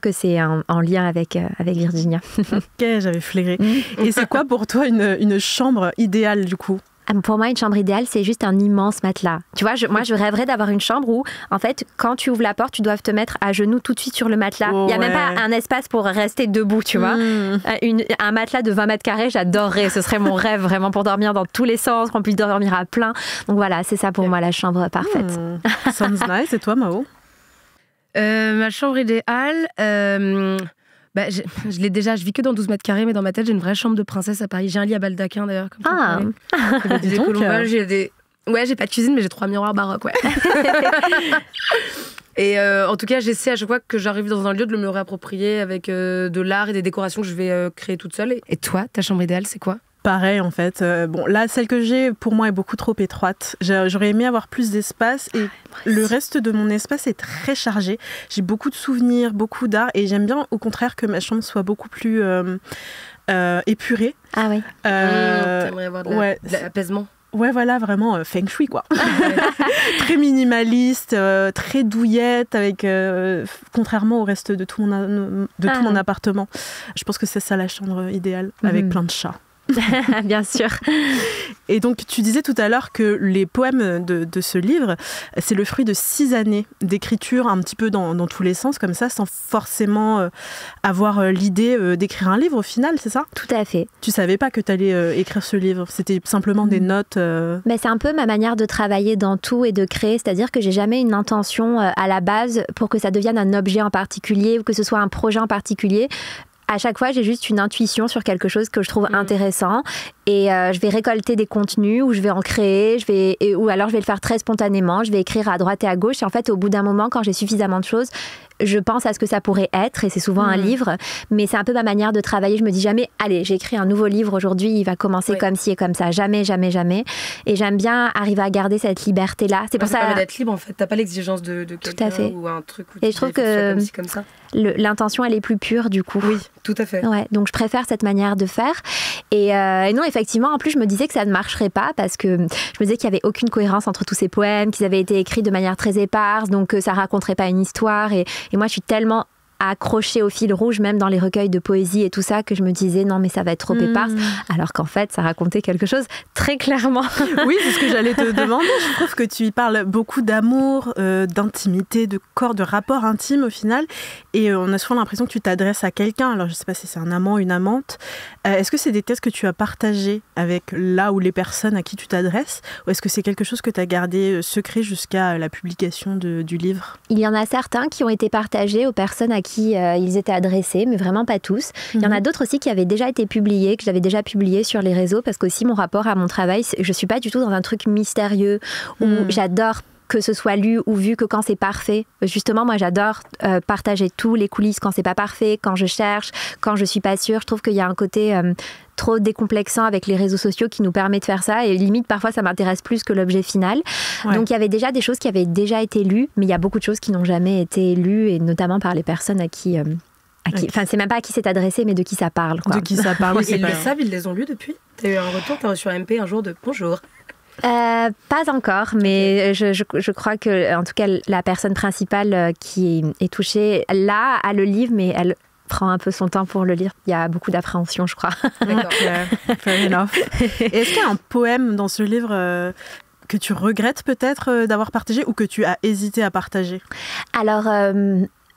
que c'est en lien avec Virginia. Ok, j'avais flairé. Et c'est quoi pour toi une chambre idéale du coup? Pour moi, une chambre idéale, c'est juste un immense matelas. Tu vois, moi, je rêverais d'avoir une chambre où, en fait, quand tu ouvres la porte, tu dois te mettre à genoux tout de suite sur le matelas. Il n'y a même pas un espace pour rester debout, tu vois. Un matelas de 20 mètres carrés, j'adorerais. Ce serait mon rêve, vraiment, pour dormir dans tous les sens, qu'on puisse dormir à plein. Donc voilà, c'est ça pour moi, la chambre parfaite. Sounds nice. Et toi, Mao? Ma chambre idéale... je l'ai déjà, je vis que dans 12 mètres carrés, mais dans ma tête, j'ai une vraie chambre de princesse à Paris. J'ai un lit à baldaquin d'ailleurs. J'ai pas de cuisine, mais j'ai 3 miroirs baroques, Et en tout cas, j'essaie à chaque fois que j'arrive dans un lieu de me réapproprier avec de l'art et des décorations que je vais créer toute seule. Et toi, ta chambre idéale, c'est quoi? Pareil en fait. Là, celle que j'ai pour moi est beaucoup trop étroite. J'aurais aimé avoir plus d'espace et le reste de mon espace est très chargé. J'ai beaucoup de souvenirs, beaucoup d'art et j'aime bien au contraire que ma chambre soit beaucoup plus épurée. Ah oui. T'aimerais avoir de l'apaisement. Ouais, voilà, vraiment feng shui quoi. Très minimaliste, très douillette, avec contrairement au reste de tout mon appartement. Je pense que c'est ça la chambre idéale, avec plein de chats. Bien sûr. Et donc, tu disais tout à l'heure que les poèmes de ce livre, c'est le fruit de 6 années d'écriture un petit peu dans tous les sens, comme ça, sans forcément avoir l'idée d'écrire un livre au final, c'est ça? Tout à fait. Tu savais pas que tu allais écrire ce livre? C'était simplement des notes Mais c'est un peu ma manière de travailler dans tout et de créer, c'est-à-dire que j'ai jamais une intention à la base pour que ça devienne un objet en particulier ou que ce soit un projet en particulier. À chaque fois, j'ai juste une intuition sur quelque chose que je trouve intéressant et je vais récolter des contenus ou je vais en créer, ou alors je vais le faire très spontanément, je vais écrire à droite et à gauche et en fait, au bout d'un moment, quand j'ai suffisamment de choses, je pense à ce que ça pourrait être et c'est souvent un livre, mais c'est un peu ma manière de travailler. Je me dis jamais, allez, j'ai écrit un nouveau livre aujourd'hui, il va commencer comme ci et comme ça. Jamais, jamais, jamais. Et j'aime bien arriver à garder cette liberté-là. C'est pour ça. Ça permet d'être libre en fait. T'as pas l'exigence de quelqu'un. Tout à fait. Ou un truc où et je trouve que comme ça. L'intention, elle est plus pure du coup. Oui, tout à fait. Ouais, donc je préfère cette manière de faire. Et non, effectivement, en plus, je me disais que ça ne marcherait pas parce que je me disais qu'il n'y avait aucune cohérence entre tous ces poèmes, qu'ils avaient été écrits de manière très éparse, donc ça raconterait pas une histoire. Et moi, je suis tellement accroché au fil rouge, même dans les recueils de poésie et tout ça, que je me disais non mais ça va être trop éparse, alors qu'en fait ça racontait quelque chose très clairement. Oui, c'est ce que j'allais te demander. Je trouve que tu y parles beaucoup d'amour, d'intimité, de corps, de rapport intime au final, et on a souvent l'impression que tu t'adresses à quelqu'un. Alors je sais pas si c'est un amant, une amante. Est-ce que c'est des textes que tu as partagés avec là ou les personnes à qui tu t'adresses, ou est-ce que c'est quelque chose que tu as gardé secret jusqu'à la publication du livre? Il y en a certains qui ont été partagés aux personnes à qui ils étaient adressés, mais vraiment pas tous. Il y en a d'autres aussi qui avaient déjà été publiés, que j'avais déjà publiés sur les réseaux, parce qu'aussi mon rapport à mon travail, je suis pas du tout dans un truc mystérieux où j'adore que ce soit lu ou vu que quand c'est parfait. Justement, moi, j'adore partager tous les coulisses quand c'est pas parfait, quand je cherche, quand je suis pas sûre. Je trouve qu'il y a un côté trop décomplexant avec les réseaux sociaux qui nous permet de faire ça, et limite, parfois, ça m'intéresse plus que l'objet final. Ouais. Donc, il y avait déjà des choses qui avaient déjà été lues, mais il y a beaucoup de choses qui n'ont jamais été lues, et notamment par les personnes à qui... Enfin, c'est même pas à qui c'est adressé, mais de qui ça parle. Quoi. De qui ça parle. Ils le savent, ils les ont lus depuis. T'as eu un retour, t'as reçu un MP un jour de bonjour. Pas encore, mais je crois que, en tout cas, la personne principale qui est touchée là a le livre, mais elle prend un peu son temps pour le lire. Il y a beaucoup d'appréhension, je crois. D'accord. Fair enough. Et est-ce qu'il y a un poème dans ce livre que tu regrettes peut-être d'avoir partagé, ou que tu as hésité à partager? Alors...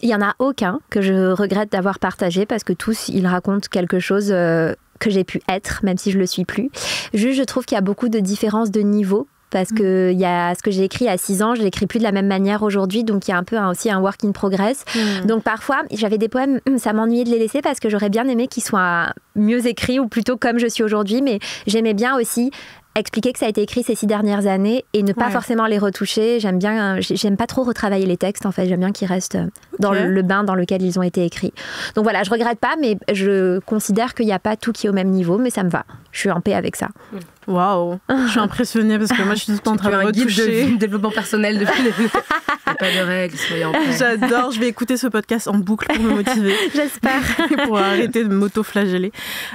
il n'y en a aucun que je regrette d'avoir partagé, parce que tous, ils racontent quelque chose que j'ai pu être, même si je ne le suis plus. Juste, je trouve qu'il y a beaucoup de différences de niveau, parce que il y a ce que j'ai écrit à 6 ans, je l'écris plus de la même manière aujourd'hui, donc il y a un peu aussi un work in progress. Donc parfois, j'avais des poèmes, ça m'ennuyait de les laisser, parce que j'aurais bien aimé qu'ils soient mieux écrits, ou plutôt comme je suis aujourd'hui, mais j'aimais bien aussi expliquer que ça a été écrit ces 6 dernières années et ne pas forcément les retoucher. J'aime pas trop retravailler les textes, en fait. J'aime bien qu'ils restent dans le bain dans lequel ils ont été écrits. Donc voilà, je regrette pas, mais je considère qu'il n'y a pas tout qui est au même niveau, mais ça me va. Je suis en paix avec ça. Waouh, je suis impressionnée, parce que moi je suis tout le temps en train de retoucher. Un guide de développement personnel depuis le début. Pas de règles, soyez en paix. J'adore, je vais écouter ce podcast en boucle pour me motiver. J'espère. Pour arrêter de m'auto-flageller.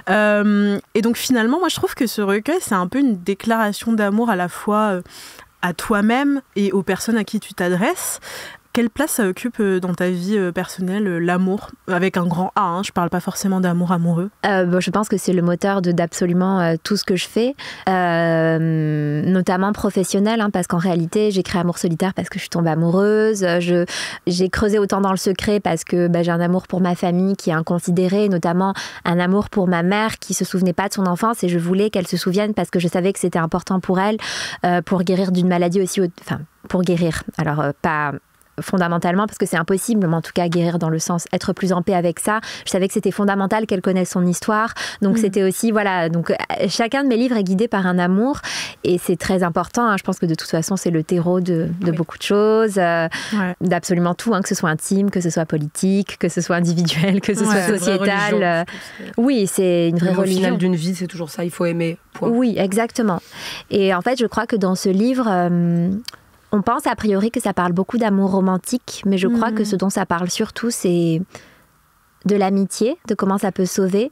Et donc finalement, moi je trouve que ce recueil, c'est un peu une déclaration d'amour à la fois à toi-même et aux personnes à qui tu t'adresses. Quelle place ça occupe dans ta vie personnelle, l'amour, avec un grand A, hein, je parle pas forcément d'amour amoureux? Je pense que c'est le moteur d'absolument tout ce que je fais, notamment professionnel, hein, parce qu'en réalité, j'ai créé Amour solitaire parce que je suis tombée amoureuse. J'ai creusé autant dans le secret parce que j'ai un amour pour ma famille qui est inconsidéré, notamment un amour pour ma mère qui se souvenait pas de son enfance, et je voulais qu'elle se souvienne parce que je savais que c'était important pour elle, pour guérir d'une maladie aussi, pour guérir, alors pas... fondamentalement, parce que c'est impossible, mais en tout cas guérir dans le sens être plus en paix avec ça. Je savais que c'était fondamental qu'elle connaisse son histoire, donc c'était aussi, voilà, donc chacun de mes livres est guidé par un amour, et c'est très important, hein. Je pense que de toute façon c'est le terreau de beaucoup de choses, d'absolument tout, hein, que ce soit intime, que ce soit politique, que ce soit individuel, que ce soit sociétal. Oui, c'est une vraie religion. Au final d'une vie, c'est toujours ça, il faut aimer, point. Oui, exactement. Et en fait, je crois que dans ce livre... on pense a priori que ça parle beaucoup d'amour romantique, mais je crois que ce dont ça parle surtout, c'est de l'amitié, de comment ça peut sauver,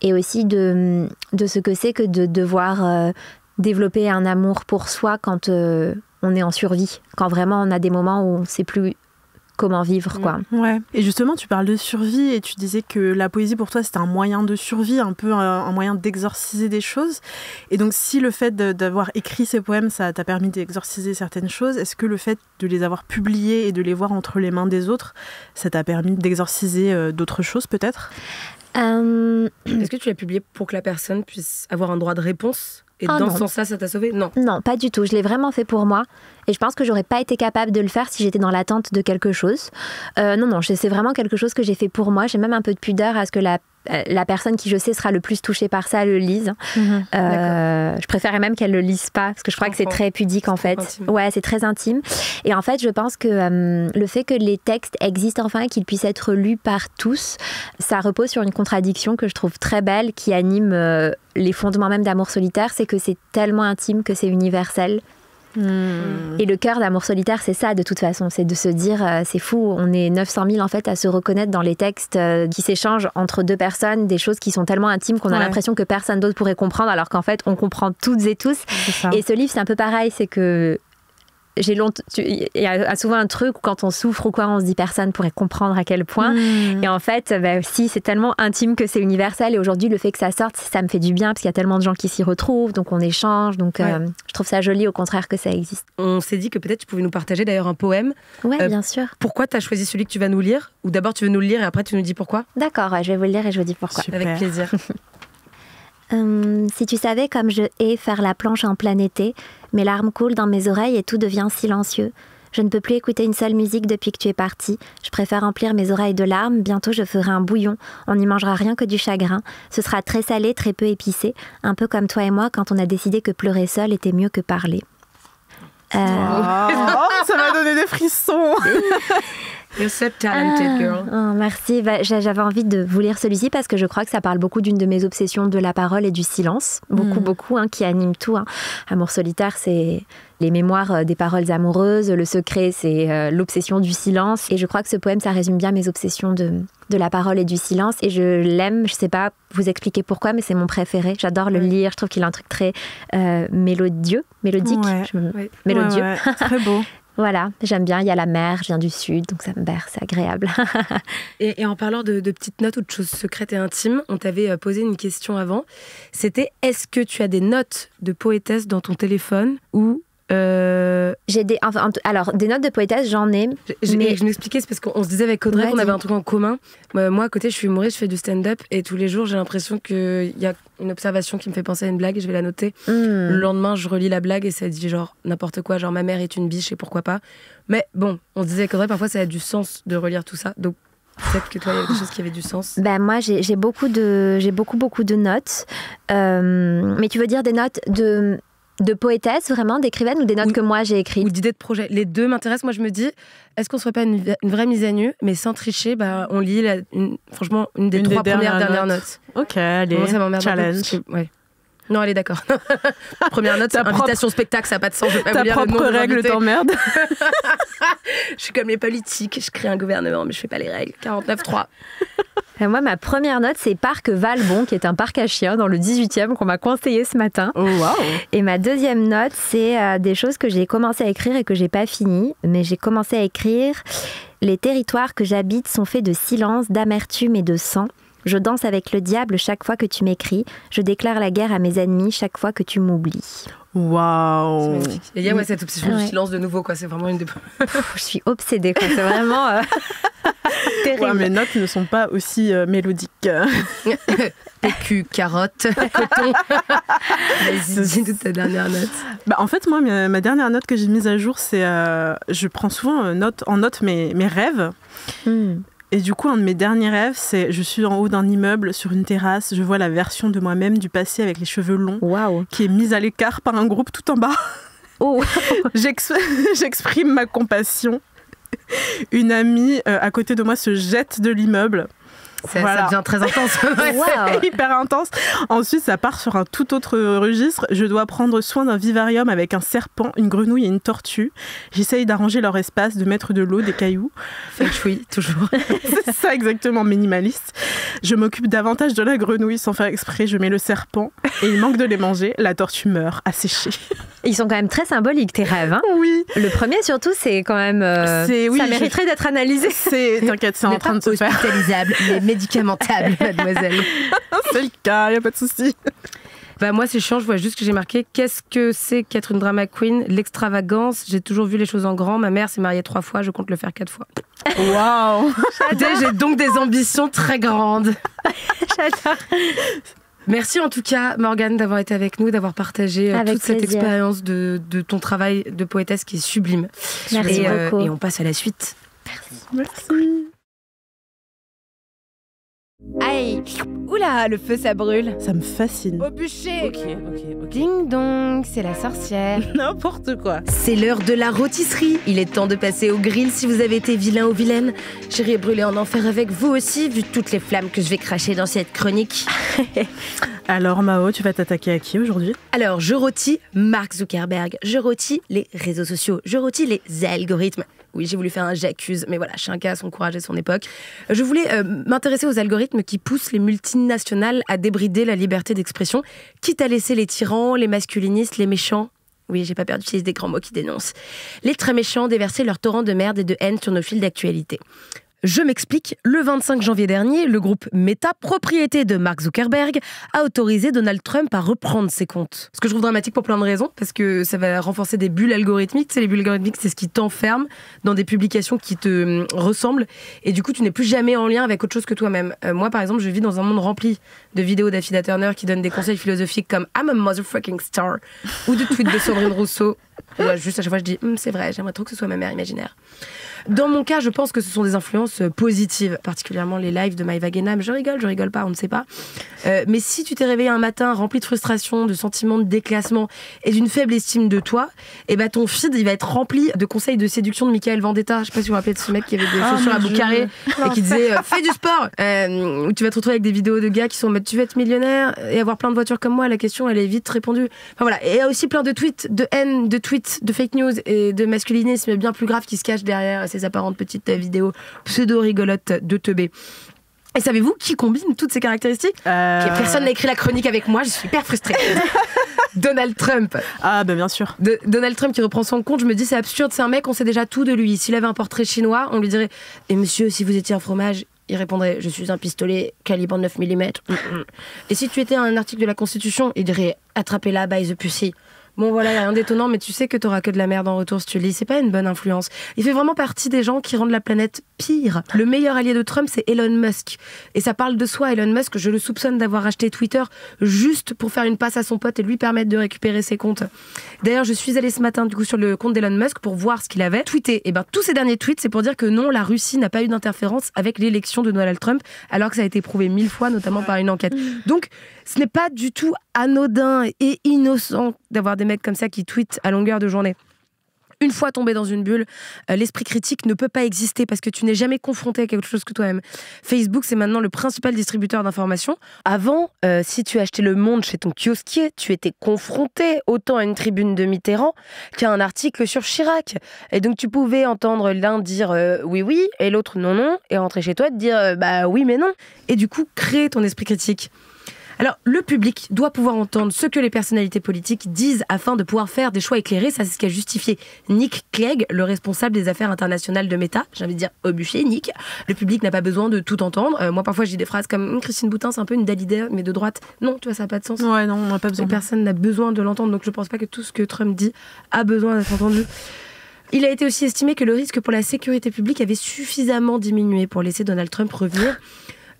et aussi de ce que c'est que de devoir développer un amour pour soi quand on est en survie, quand vraiment on a des moments où on ne sait plus comment vivre, quoi. Ouais. Et justement, tu parles de survie, et tu disais que la poésie pour toi c'était un moyen de survie, un peu un moyen d'exorciser des choses. Et donc si le fait d'avoir écrit ces poèmes, ça t'a permis d'exorciser certaines choses, est-ce que le fait de les avoir publiés et de les voir entre les mains des autres, ça t'a permis d'exorciser d'autres choses peut-être? Est-ce que tu l'as publié pour que la personne puisse avoir un droit de réponse? Et dans ce sens-là, ça t'a sauvé? Non. Non, pas du tout. Je l'ai vraiment fait pour moi. Et je pense que j'aurais pas été capable de le faire si j'étais dans l'attente de quelque chose. Non, c'est vraiment quelque chose que j'ai fait pour moi. J'ai même un peu de pudeur à ce que la personne qui je sais sera le plus touchée par ça le lise. Je préférerais même qu'elle le lise pas, parce que je crois que c'est très pudique en fait. Intime. Ouais, c'est très intime. Et en fait, je pense que le fait que les textes existent enfin et qu'ils puissent être lus par tous, ça repose sur une contradiction que je trouve très belle, qui anime les fondements même d'Amour solitaire, c'est que c'est tellement intime que c'est universel. Et le cœur d'Amour solitaire, c'est ça de toute façon, c'est de se dire c'est fou, on est 900 000 en fait à se reconnaître dans les textes qui s'échangent entre deux personnes, des choses qui sont tellement intimes qu'on a l'impression que personne d'autre pourrait comprendre, alors qu'en fait on comprend toutes et tous. Et ce livre c'est un peu pareil, c'est que il y a souvent un truc où quand on souffre ou quoi, on se dit personne pourrait comprendre à quel point. Et en fait, si c'est tellement intime que c'est universel. Et aujourd'hui, le fait que ça sorte, ça me fait du bien parce qu'il y a tellement de gens qui s'y retrouvent, donc on échange. Donc je trouve ça joli, au contraire, que ça existe. On s'est dit que peut-être tu pouvais nous partager d'ailleurs un poème. Ouais, bien sûr. Pourquoi tu as choisi celui que tu vas nous lire? Ou d'abord tu veux nous le lire et après tu nous dis pourquoi? D'accord, je vais vous le lire et je vous dis pourquoi. Super. Avec plaisir. Si tu savais comme je hais faire la planche en plein été, mes larmes coulent dans mes oreilles et tout devient silencieux. Je ne peux plus écouter une seule musique depuis que tu es parti. Je préfère remplir mes oreilles de larmes. Bientôt, je ferai un bouillon. On n'y mangera rien que du chagrin. Ce sera très salé, très peu épicé. Un peu comme toi et moi quand on a décidé que pleurer seul était mieux que parler. Ça m'a donné des frissons. You're so talented, girl. Merci. J'avais envie de vous lire celui-ci parce que je crois que ça parle beaucoup d'une de mes obsessions de la parole et du silence. Beaucoup, qui anime tout. Amour solitaire, c'est les mémoires des paroles amoureuses. Le secret, c'est l'obsession du silence. Et je crois que ce poème, ça résume bien mes obsessions de la parole et du silence. Et je l'aime, je sais pas vous expliquer pourquoi, mais c'est mon préféré. J'adore le lire. Je trouve qu'il a un truc très mélodique. Mélodieux. Ouais, très beau. Voilà, j'aime bien, il y a la mer, je viens du sud, donc ça me berce, c'est agréable. Et en parlant de petites notes ou de choses secrètes et intimes, on t'avait posé une question avant. C'était, est-ce que tu as des notes de poétesse dans ton téléphone ou... J'ai des notes de poétesse, j'en ai. Je m'expliquais, c'est parce qu'on se disait avec Audrey qu'on avait un truc en commun. Moi, à côté, je suis humoriste, je fais du stand-up et tous les jours, j'ai l'impression qu'il y a une observation qui me fait penser à une blague et je vais la noter. Le lendemain, je relis la blague et ça dit genre n'importe quoi, genre ma mère est une biche et pourquoi pas. Mais bon, on se disait avec Audrey, parfois ça a du sens de relire tout ça. Donc peut-être que toi, il y avait des choses qui avaient du sens. Moi, j'ai beaucoup de notes. Mais tu veux dire des notes de poétesse, vraiment, d'écrivaine, ou des notes que moi j'ai écrites? Ou d'idées de projet. Les deux m'intéressent. Moi, je me dis, est-ce qu'on ne serait pas une vraie mise à nu, mais sans tricher, on lit franchement une des trois dernières notes. Ok, allez, moi, ça m'emmerde challenge. Non, allez, d'accord. Première note, c'est invitation spectacle, ça n'a pas de sens. Je vais pas ta vous lire propre règle t'emmerde. Je suis comme les politiques, je crée un gouvernement, mais je fais pas les règles. 49.3. Moi, ma première note, c'est Parc Valbon, qui est un parc à chiens dans le 18e qu'on m'a conseillé ce matin. Oh, wow. Et ma deuxième note, c'est des choses que j'ai commencé à écrire et que j'ai pas fini. Mais j'ai commencé à écrire « Les territoires que j'habite sont faits de silence, d'amertume et de sang. Je danse avec le diable chaque fois que tu m'écris. Je déclare la guerre à mes ennemis chaque fois que tu m'oublies. » Waouh. Et il y a cette obsession du silence de nouveau, quoi. C'est vraiment une des... Je suis obsédée, quoi. C'est vraiment terrible. Ouais, mes notes ne sont pas aussi mélodiques. PQ, carotte, coton. Vas-y, dis toute ta dernière note. En fait, moi, ma dernière note que j'ai mise à jour, c'est... je prends souvent en note mes rêves. Et du coup, un de mes derniers rêves, c'est je suis en haut d'un immeuble sur une terrasse, je vois la version de moi-même du passé avec les cheveux longs, qui est mise à l'écart par un groupe tout en bas. Oh. J'exprime ma compassion. Une amie à côté de moi se jette de l'immeuble. Ça devient très intense. C'est hyper intense. Ensuite, ça part sur un tout autre registre. Je dois prendre soin d'un vivarium avec un serpent, une grenouille et une tortue. J'essaye d'arranger leur espace, de mettre de l'eau, des cailloux. Feng shui, toujours. C'est ça, exactement, minimaliste. Je m'occupe davantage de la grenouille sans faire exprès. Je mets le serpent et il manque de les manger. La tortue meurt, asséchée. Ils sont quand même très symboliques, tes rêves. Hein. Oui. Le premier, surtout, c'est quand même... ça mériterait d'être analysé. T'inquiète, c'est en train de se faire. Hospitalisable, mais médicamentable, mademoiselle. C'est le cas, il n'y a pas de souci. Moi, c'est chiant, je vois juste que j'ai marqué « Qu'est-ce que c'est qu'être une drama queen ? L'extravagance. J'ai toujours vu les choses en grand. Ma mère s'est mariée 3 fois, je compte le faire 4 fois. » Waouh. J'ai donc des ambitions très grandes. J'adore. Merci en tout cas, Morgane, d'avoir été avec nous, d'avoir partagé toute cette expérience de ton travail de poétesse qui est sublime. Merci beaucoup. Et on passe à la suite. Merci. Aïe, oula, le feu ça brûle. Ça me fascine. Au bûcher. Ok. Ding dong, c'est la sorcière. N'importe quoi. C'est l'heure de la rôtisserie. Il est temps de passer au grill si vous avez été vilain ou vilaine. J'irai brûler en enfer avec vous aussi, vu toutes les flammes que je vais cracher dans cette chronique. Alors Mao, tu vas t'attaquer à qui aujourd'hui ? Alors, je rôtis Mark Zuckerberg, je rôtis les réseaux sociaux, je rôtis les algorithmes. Oui, j'ai voulu faire un j'accuse, mais voilà, chacun a son courage et son époque. Je voulais m'intéresser aux algorithmes qui poussent les multinationales à débrider la liberté d'expression, quitte à laisser les tyrans, les masculinistes, les méchants Oui, j'ai pas peur d'utiliser des grands mots qui dénoncent. Les très méchants déversaient leur torrent de merde et de haine sur nos fils d'actualité. Je m'explique, le 25 janvier dernier, le groupe Meta, propriété de Mark Zuckerberg, a autorisé Donald Trump à reprendre ses comptes. Ce que je trouve dramatique pour plein de raisons, parce que ça va renforcer des bulles algorithmiques. Tu sais, les bulles algorithmiques, c'est ce qui t'enferme dans des publications qui te ressemblent, et du coup, tu n'es plus jamais en lien avec autre chose que toi-même. Moi, par exemple, je vis dans un monde rempli de vidéos d'Affida Turner qui donnent des conseils philosophiques comme « I'm a motherfucking star » ou de tweets de Sandrine Rousseau. Ouais, juste à chaque fois, je dis « c'est vrai, j'aimerais trop que ce soit ma mère imaginaire ». Dans mon cas, je pense que ce sont des influences positives, particulièrement les lives de Maïva Guénam. Je rigole pas, on ne sait pas. Mais si tu t'es réveillé un matin rempli de frustration, de sentiments de déclassement et d'une faible estime de toi, et ben ton feed il va être rempli de conseils de séduction de Michael Vendetta. Je sais pas si vous vous rappelez de ce mec qui avait des chaussures à bout carré et qui disait fais du sport. Où tu vas te retrouver avec des vidéos de gars qui sont en mode tu veux être millionnaire et avoir plein de voitures comme moi. La question elle est vite répondue. Enfin voilà. Et il y a aussi plein de tweets de haine, de tweets de fake news et de masculinisme bien plus grave qui se cachent derrière ces apparentes petites vidéos pseudo-rigolotes de teubés. Et savez-vous qui combine toutes ces caractéristiques ? Personne n'a écrit la chronique avec moi, je suis hyper frustrée. Donald Trump. Ah bah bien sûr. Donald Trump qui reprend son compte, je me dis c'est absurde, c'est un mec, on sait déjà tout de lui. S'il avait un portrait chinois, on lui dirait « Et monsieur, si vous étiez un fromage ?» Il répondrait « Je suis un pistolet calibre 9 mm. » Et si tu étais un article de la Constitution, il dirait « Attrapez-la by the pussy ». Bon voilà, il n'y a rien d'étonnant, mais tu sais que t'auras que de la merde en retour si tu lis. C'est pas une bonne influence. Il fait vraiment partie des gens qui rendent la planète pire. Le meilleur allié de Trump, c'est Elon Musk. Et ça parle de soi, Elon Musk. Je le soupçonne d'avoir acheté Twitter juste pour faire une passe à son pote et lui permettre de récupérer ses comptes. D'ailleurs, je suis allée ce matin du coup sur le compte d'Elon Musk pour voir ce qu'il avait tweeté. Et ben tous ces derniers tweets, c'est pour dire que non, la Russie n'a pas eu d'interférence avec l'élection de Donald Trump, alors que ça a été prouvé 1000 fois, notamment par une enquête. Donc, ce n'est pas du tout anodin et innocent d'avoir des mecs comme ça qui tweetent à longueur de journée. Une fois tombé dans une bulle, l'esprit critique ne peut pas exister parce que tu n'es jamais confronté à quelque chose que toi-même. Facebook, c'est maintenant le principal distributeur d'informations. Avant, si tu achetais Le Monde chez ton kiosquier, tu étais confronté autant à une tribune de Mitterrand qu'à un article sur Chirac. Et donc, tu pouvais entendre l'un dire oui, oui, et l'autre non, non, et rentrer chez toi et te dire bah oui, mais non. Et du coup, créer ton esprit critique. Alors, le public doit pouvoir entendre ce que les personnalités politiques disent afin de pouvoir faire des choix éclairés. Ça, c'est ce qu'a justifié Nick Clegg, le responsable des affaires internationales de Meta. J'ai envie de dire au bûcher, Nick. Le public n'a pas besoin de tout entendre. Moi, parfois, je dis des phrases comme Christine Boutin, c'est un peu une Dalida, mais de droite. Non, tu vois, ça n'a pas de sens. Ouais, non, on n'a pas besoin. Personne n'a besoin de l'entendre. Donc, je ne pense pas que tout ce que Trump dit a besoin d'être entendu. Il a été aussi estimé que le risque pour la sécurité publique avait suffisamment diminué pour laisser Donald Trump revenir.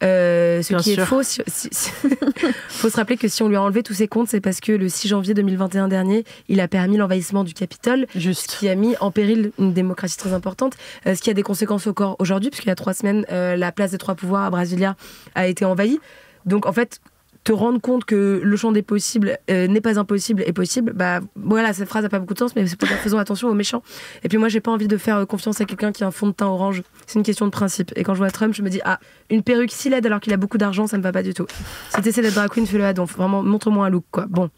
Ce qui est faux. Faut se rappeler que si on lui a enlevé tous ses comptes, c'est parce que le 6 janvier 2021 dernier, il a permis l'envahissement du Capitole, ce qui a mis en péril une démocratie très importante, ce qui a des conséquences encore aujourd'hui, puisqu'il y a 3 semaines, la place des 3 pouvoirs à Brasilia a été envahie. Donc en fait, te rendre compte que le champ des possibles n'est pas impossible et possible, bah voilà, cette phrase n'a pas beaucoup de sens, mais c'est pour dire faisons attention aux méchants. Et puis moi, j'ai pas envie de faire confiance à quelqu'un qui a un fond de teint orange. C'est une question de principe. Et quand je vois Trump, je me dis une perruque si laide alors qu'il a beaucoup d'argent, ça me va pas du tout. Si t'essaies d'être drag queen, fais-le à donc vraiment, montre-moi un look, quoi. Bon.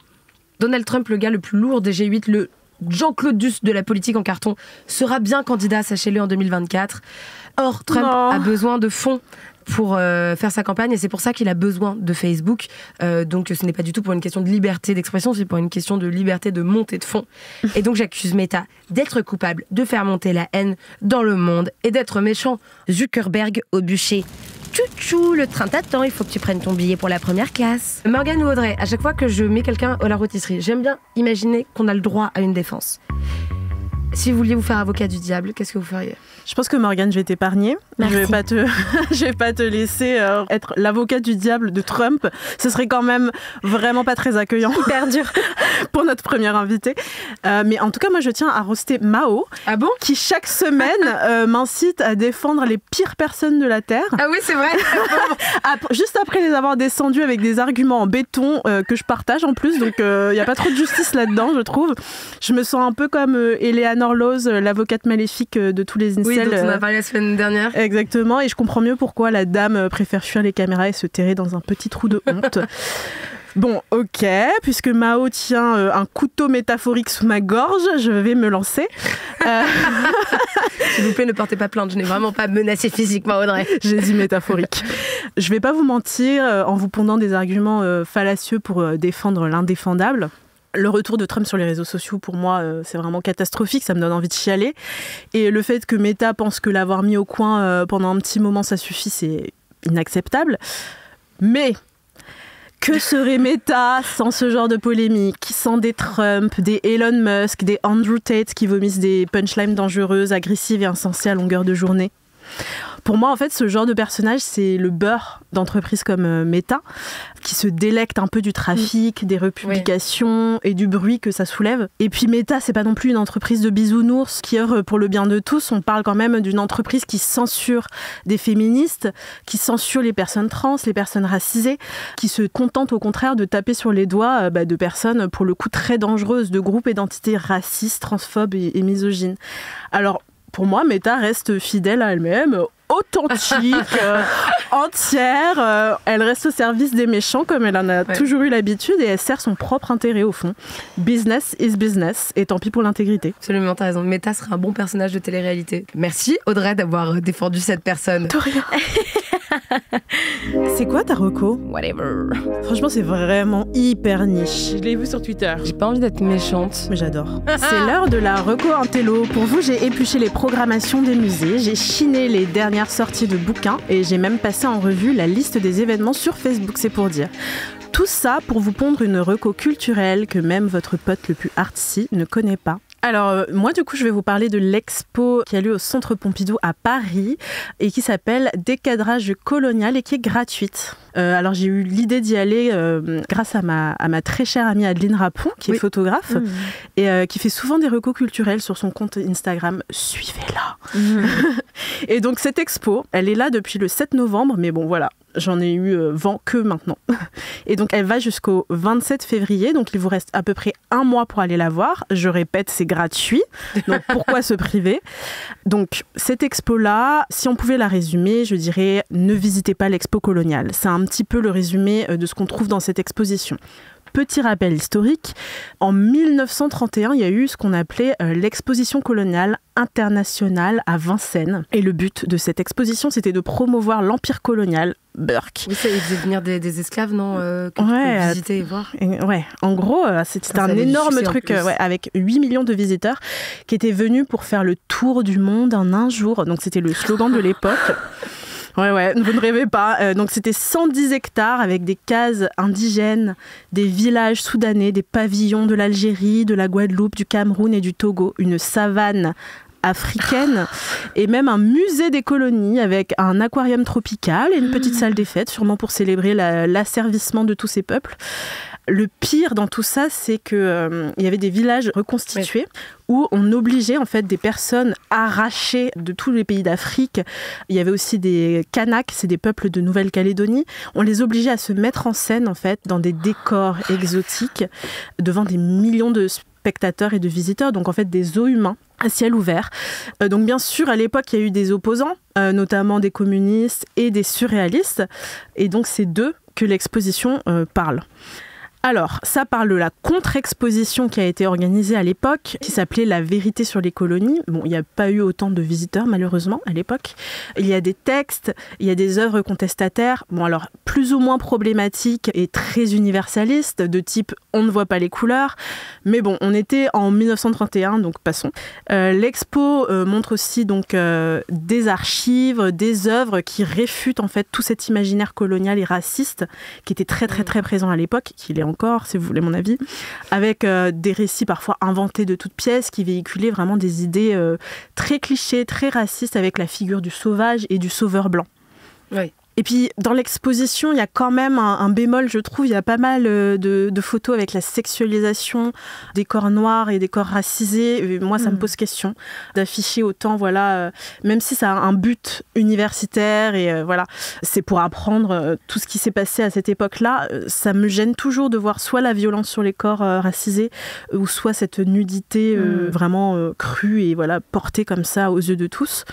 Donald Trump, le gars le plus lourd des G8, le Jean-Claude Duss de la politique en carton, sera bien candidat, sachez-le, en 2024. Or, Trump a besoin de fonds pour faire sa campagne et c'est pour ça qu'il a besoin de Facebook. Donc ce n'est pas du tout pour une question de liberté d'expression, c'est pour une question de liberté de montée de fond. Et donc j'accuse Meta d'être coupable de faire monter la haine dans le monde et d'être méchant. Zuckerberg au bûcher. Tchou-tchou, le train t'attend, il faut que tu prennes ton billet pour la première classe. Morgane ou Audrey, à chaque fois que je mets quelqu'un à la rôtisserie, j'aime bien imaginer qu'on a le droit à une défense. Si vous vouliez vous faire avocat du diable, qu'est-ce que vous feriez ? Je pense que Morgane, je vais t'épargner. Merci. Je vais pas te laisser être l'avocat du diable de Trump. Ce serait quand même vraiment pas très accueillant. Hyper dur. Pour notre première invitée. Mais en tout cas, moi, je tiens à roaster Mao. Ah bon ? Qui, chaque semaine, m'incite à défendre les pires personnes de la Terre. Ah oui, c'est vrai. Juste après les avoir descendus avec des arguments en béton que je partage en plus. Donc, il n'y a pas trop de justice là-dedans, je trouve. Je me sens un peu comme Eleanor Laws, l'avocate maléfique de tous les incels. Oui, dont on a parlé la semaine dernière. Exactement, et je comprends mieux pourquoi la dame préfère fuir les caméras et se terrer dans un petit trou de honte. Bon, ok, puisque Mao tient un couteau métaphorique sous ma gorge, je vais me lancer. S'il vous plaît, ne portez pas plainte, je n'ai vraiment pas menacé physiquement Audrey. J'ai dit métaphorique. Je vais pas vous mentir en vous pondant des arguments fallacieux pour défendre l'indéfendable. Le retour de Trump sur les réseaux sociaux, pour moi, c'est vraiment catastrophique. Ça me donne envie de chialer. Et le fait que Meta pense que l'avoir mis au coin pendant un petit moment, ça suffit, c'est inacceptable. Mais que serait Meta sans ce genre de polémique, sans des Trump, des Elon Musk, des Andrew Tate qui vomissent des punchlines dangereuses, agressives et insensées à longueur de journée ? Pour moi, en fait, ce genre de personnage, c'est le beurre d'entreprises comme Meta, qui se délectent un peu du trafic, des republications et du bruit que ça soulève. Et puis Meta, c'est pas non plus une entreprise de bisounours qui œuvre pour le bien de tous. On parle quand même d'une entreprise qui censure des féministes, qui censure les personnes trans, les personnes racisées, qui se contente au contraire de taper sur les doigts de personnes, pour le coup, très dangereuses, de groupes et d'entités racistes, transphobes et misogynes. Alors, pour moi, Meta reste fidèle à elle-même, authentique, entière. Elle reste au service des méchants comme elle en a toujours eu l'habitude et elle sert son propre intérêt au fond. Business is business et tant pis pour l'intégrité. Absolument, t'as raison. Meta serait un bon personnage de télé-réalité. Merci Audrey d'avoir défendu cette personne. De rien. C'est quoi ta reco ? Whatever. Franchement, c'est vraiment hyper niche. Je l'ai vu sur Twitter. J'ai pas envie d'être méchante. Mais j'adore. C'est l'heure de la reco intello. Pour vous, j'ai épluché les programmations des musées, j'ai chiné les dernières sorties de bouquins et j'ai même passé en revue la liste des événements sur Facebook, c'est pour dire. Tout ça pour vous pondre une reco culturelle que même votre pote le plus artsy ne connaît pas. Alors, moi, du coup, je vais vous parler de l'expo qui a lieu au Centre Pompidou à Paris et qui s'appelle Décadrage colonial et qui est gratuite. Alors, j'ai eu l'idée d'y aller grâce à ma très chère amie Adeline Rapon, qui est photographe et qui fait souvent des recos culturels sur son compte Instagram. Suivez-la. Et donc, cette expo, elle est là depuis le 7 novembre, mais bon, voilà. J'en ai eu vent que maintenant. Et donc, elle va jusqu'au 27 février. Donc, il vous reste à peu près un mois pour aller la voir. Je répète, c'est gratuit. Donc, pourquoi se priver ? Donc, cette expo-là, si on pouvait la résumer, je dirais, ne visitez pas l'expo coloniale. C'est un petit peu le résumé de ce qu'on trouve dans cette exposition. Petit rappel historique, en 1931, il y a eu ce qu'on appelait l'exposition coloniale internationale à Vincennes. Et le but de cette exposition, c'était de promouvoir l'empire colonial, Burke. Oui, ça, ils faisaient venir des esclaves, non que tu peux visiter et voir. Ouais, en gros, c'était un énorme truc avec 8 millions de visiteurs qui étaient venus pour faire le tour du monde en un jour. Donc c'était le slogan de l'époque. Ouais, vous ne rêvez pas. Donc c'était 110 hectares avec des cases indigènes, des villages soudanais, des pavillons de l'Algérie, de la Guadeloupe, du Cameroun et du Togo, une savane africaine et même un musée des colonies avec un aquarium tropical et une petite salle des fêtes, sûrement pour célébrer l'asservissement de tous ces peuples. Le pire dans tout ça, c'est qu'il y avait des villages reconstitués où on obligeait en fait des personnes arrachées de tous les pays d'Afrique. Il y avait aussi des Kanaks, c'est des peuples de Nouvelle-Calédonie. On les obligeait à se mettre en scène en fait dans des décors exotiques devant des millions de spectateurs et de visiteurs, donc en fait des zoos humains à ciel ouvert. Donc bien sûr, à l'époque, il y a eu des opposants, notamment des communistes et des surréalistes. Et donc c'est d'eux que l'exposition parle. Alors, ça parle de la contre-exposition qui a été organisée à l'époque, qui s'appelait La vérité sur les colonies. Bon, il n'y a pas eu autant de visiteurs, malheureusement, à l'époque. Il y a des textes, il y a des œuvres contestataires, bon alors, plus ou moins problématiques et très universalistes, de type « on ne voit pas les couleurs ». Mais bon, on était en 1931, donc passons. L'expo montre aussi donc, des archives, des œuvres qui réfutent en fait tout cet imaginaire colonial et raciste qui était très présent à l'époque, qu'il est encore, si vous voulez mon avis, avec des récits parfois inventés de toutes pièces qui véhiculaient vraiment des idées très clichés, très racistes avec la figure du sauvage et du sauveur blanc. Oui. Et puis, dans l'exposition, il y a quand même un bémol, je trouve. Il y a pas mal de photos avec la sexualisation des corps noirs et des corps racisés. Et moi, ça me pose question d'afficher autant, voilà, même si ça a un but universitaire et voilà, c'est pour apprendre tout ce qui s'est passé à cette époque-là. Ça me gêne toujours de voir soit la violence sur les corps racisés ou soit cette nudité vraiment crue et voilà, portée comme ça aux yeux de tous,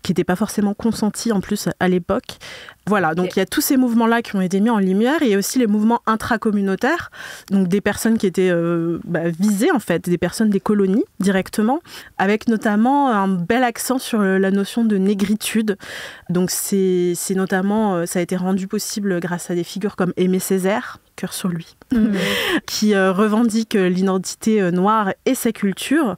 qui n'était pas forcément consentie en plus à l'époque. Voilà, donc il y a tous ces mouvements-là qui ont été mis en lumière et il y a aussi les mouvements intracommunautaires, donc des personnes qui étaient visées en fait, des personnes des colonies directement, avec notamment un bel accent sur la notion de négritude. Donc c'est notamment, ça a été rendu possible grâce à des figures comme Aimé Césaire, cœur sur lui, qui revendique l'identité noire et sa culture.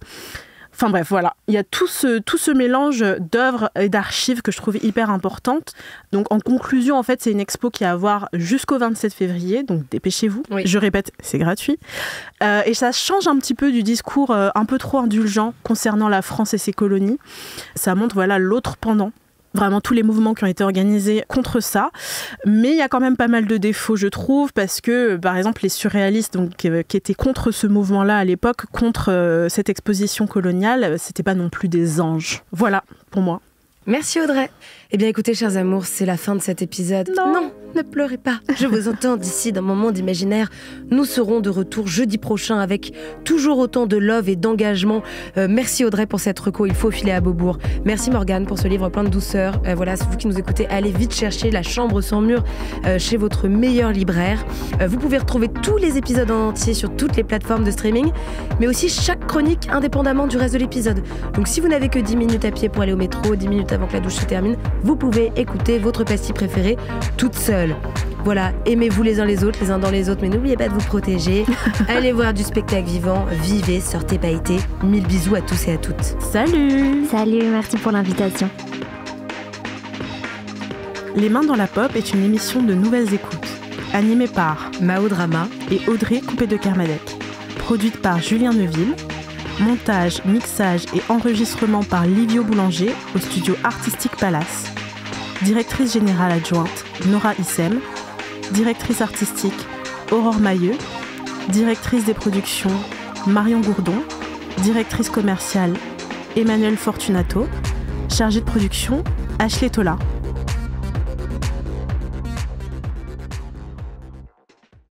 Enfin bref, voilà, il y a tout ce mélange d'œuvres et d'archives que je trouve hyper importante. Donc en conclusion, en fait, c'est une expo qui est à voir jusqu'au 27 février, donc dépêchez-vous. Oui. Je répète, c'est gratuit. Et ça change un petit peu du discours un peu trop indulgent concernant la France et ses colonies. Ça montre voilà l'autre pendant. Vraiment tous les mouvements qui ont été organisés contre ça. Mais il y a quand même pas mal de défauts, je trouve, parce que, par exemple, les surréalistes donc, qui étaient contre ce mouvement-là à l'époque, contre cette exposition coloniale, c'était pas non plus des anges. Voilà, pour moi. Merci Audrey. Eh bien écoutez, chers amours, c'est la fin de cet épisode. Non, ne pleurez pas. Je vous entends d'ici dans mon monde imaginaire. Nous serons de retour jeudi prochain avec toujours autant de love et d'engagement. Merci Audrey pour cette reco, il faut filer à Beaubourg. Merci Morgane pour ce livre plein de douceur. Voilà, c'est vous qui nous écoutez. Allez vite chercher La Chambre sans mur chez votre meilleur libraire. Vous pouvez retrouver tous les épisodes en entier sur toutes les plateformes de streaming, mais aussi chaque chronique indépendamment du reste de l'épisode. Donc si vous n'avez que 10 minutes à pied pour aller au métro, 10 minutes avant que la douche se termine, vous pouvez écouter votre pastille préférée toute seule. Voilà, aimez-vous les uns les autres, les uns dans les autres, mais n'oubliez pas de vous protéger. Allez voir du spectacle vivant, vivez, sortez pailletés. 1000 bisous à tous et à toutes. Salut! Salut, merci pour l'invitation. Les Mains dans la Pop est une émission de Nouvelles Écoutes, animée par Mao Drama et Audrey Coupé de Kermadec, produite par Julien Neuville. Montage, mixage et enregistrement par Livio Boulanger au studio Artistique Palace. Directrice générale adjointe, Nora Issem. Directrice artistique, Aurore Mailleux. Directrice des productions, Marion Gourdon. Directrice commerciale, Emmanuel Fortunato. Chargée de production, Ashley Tola.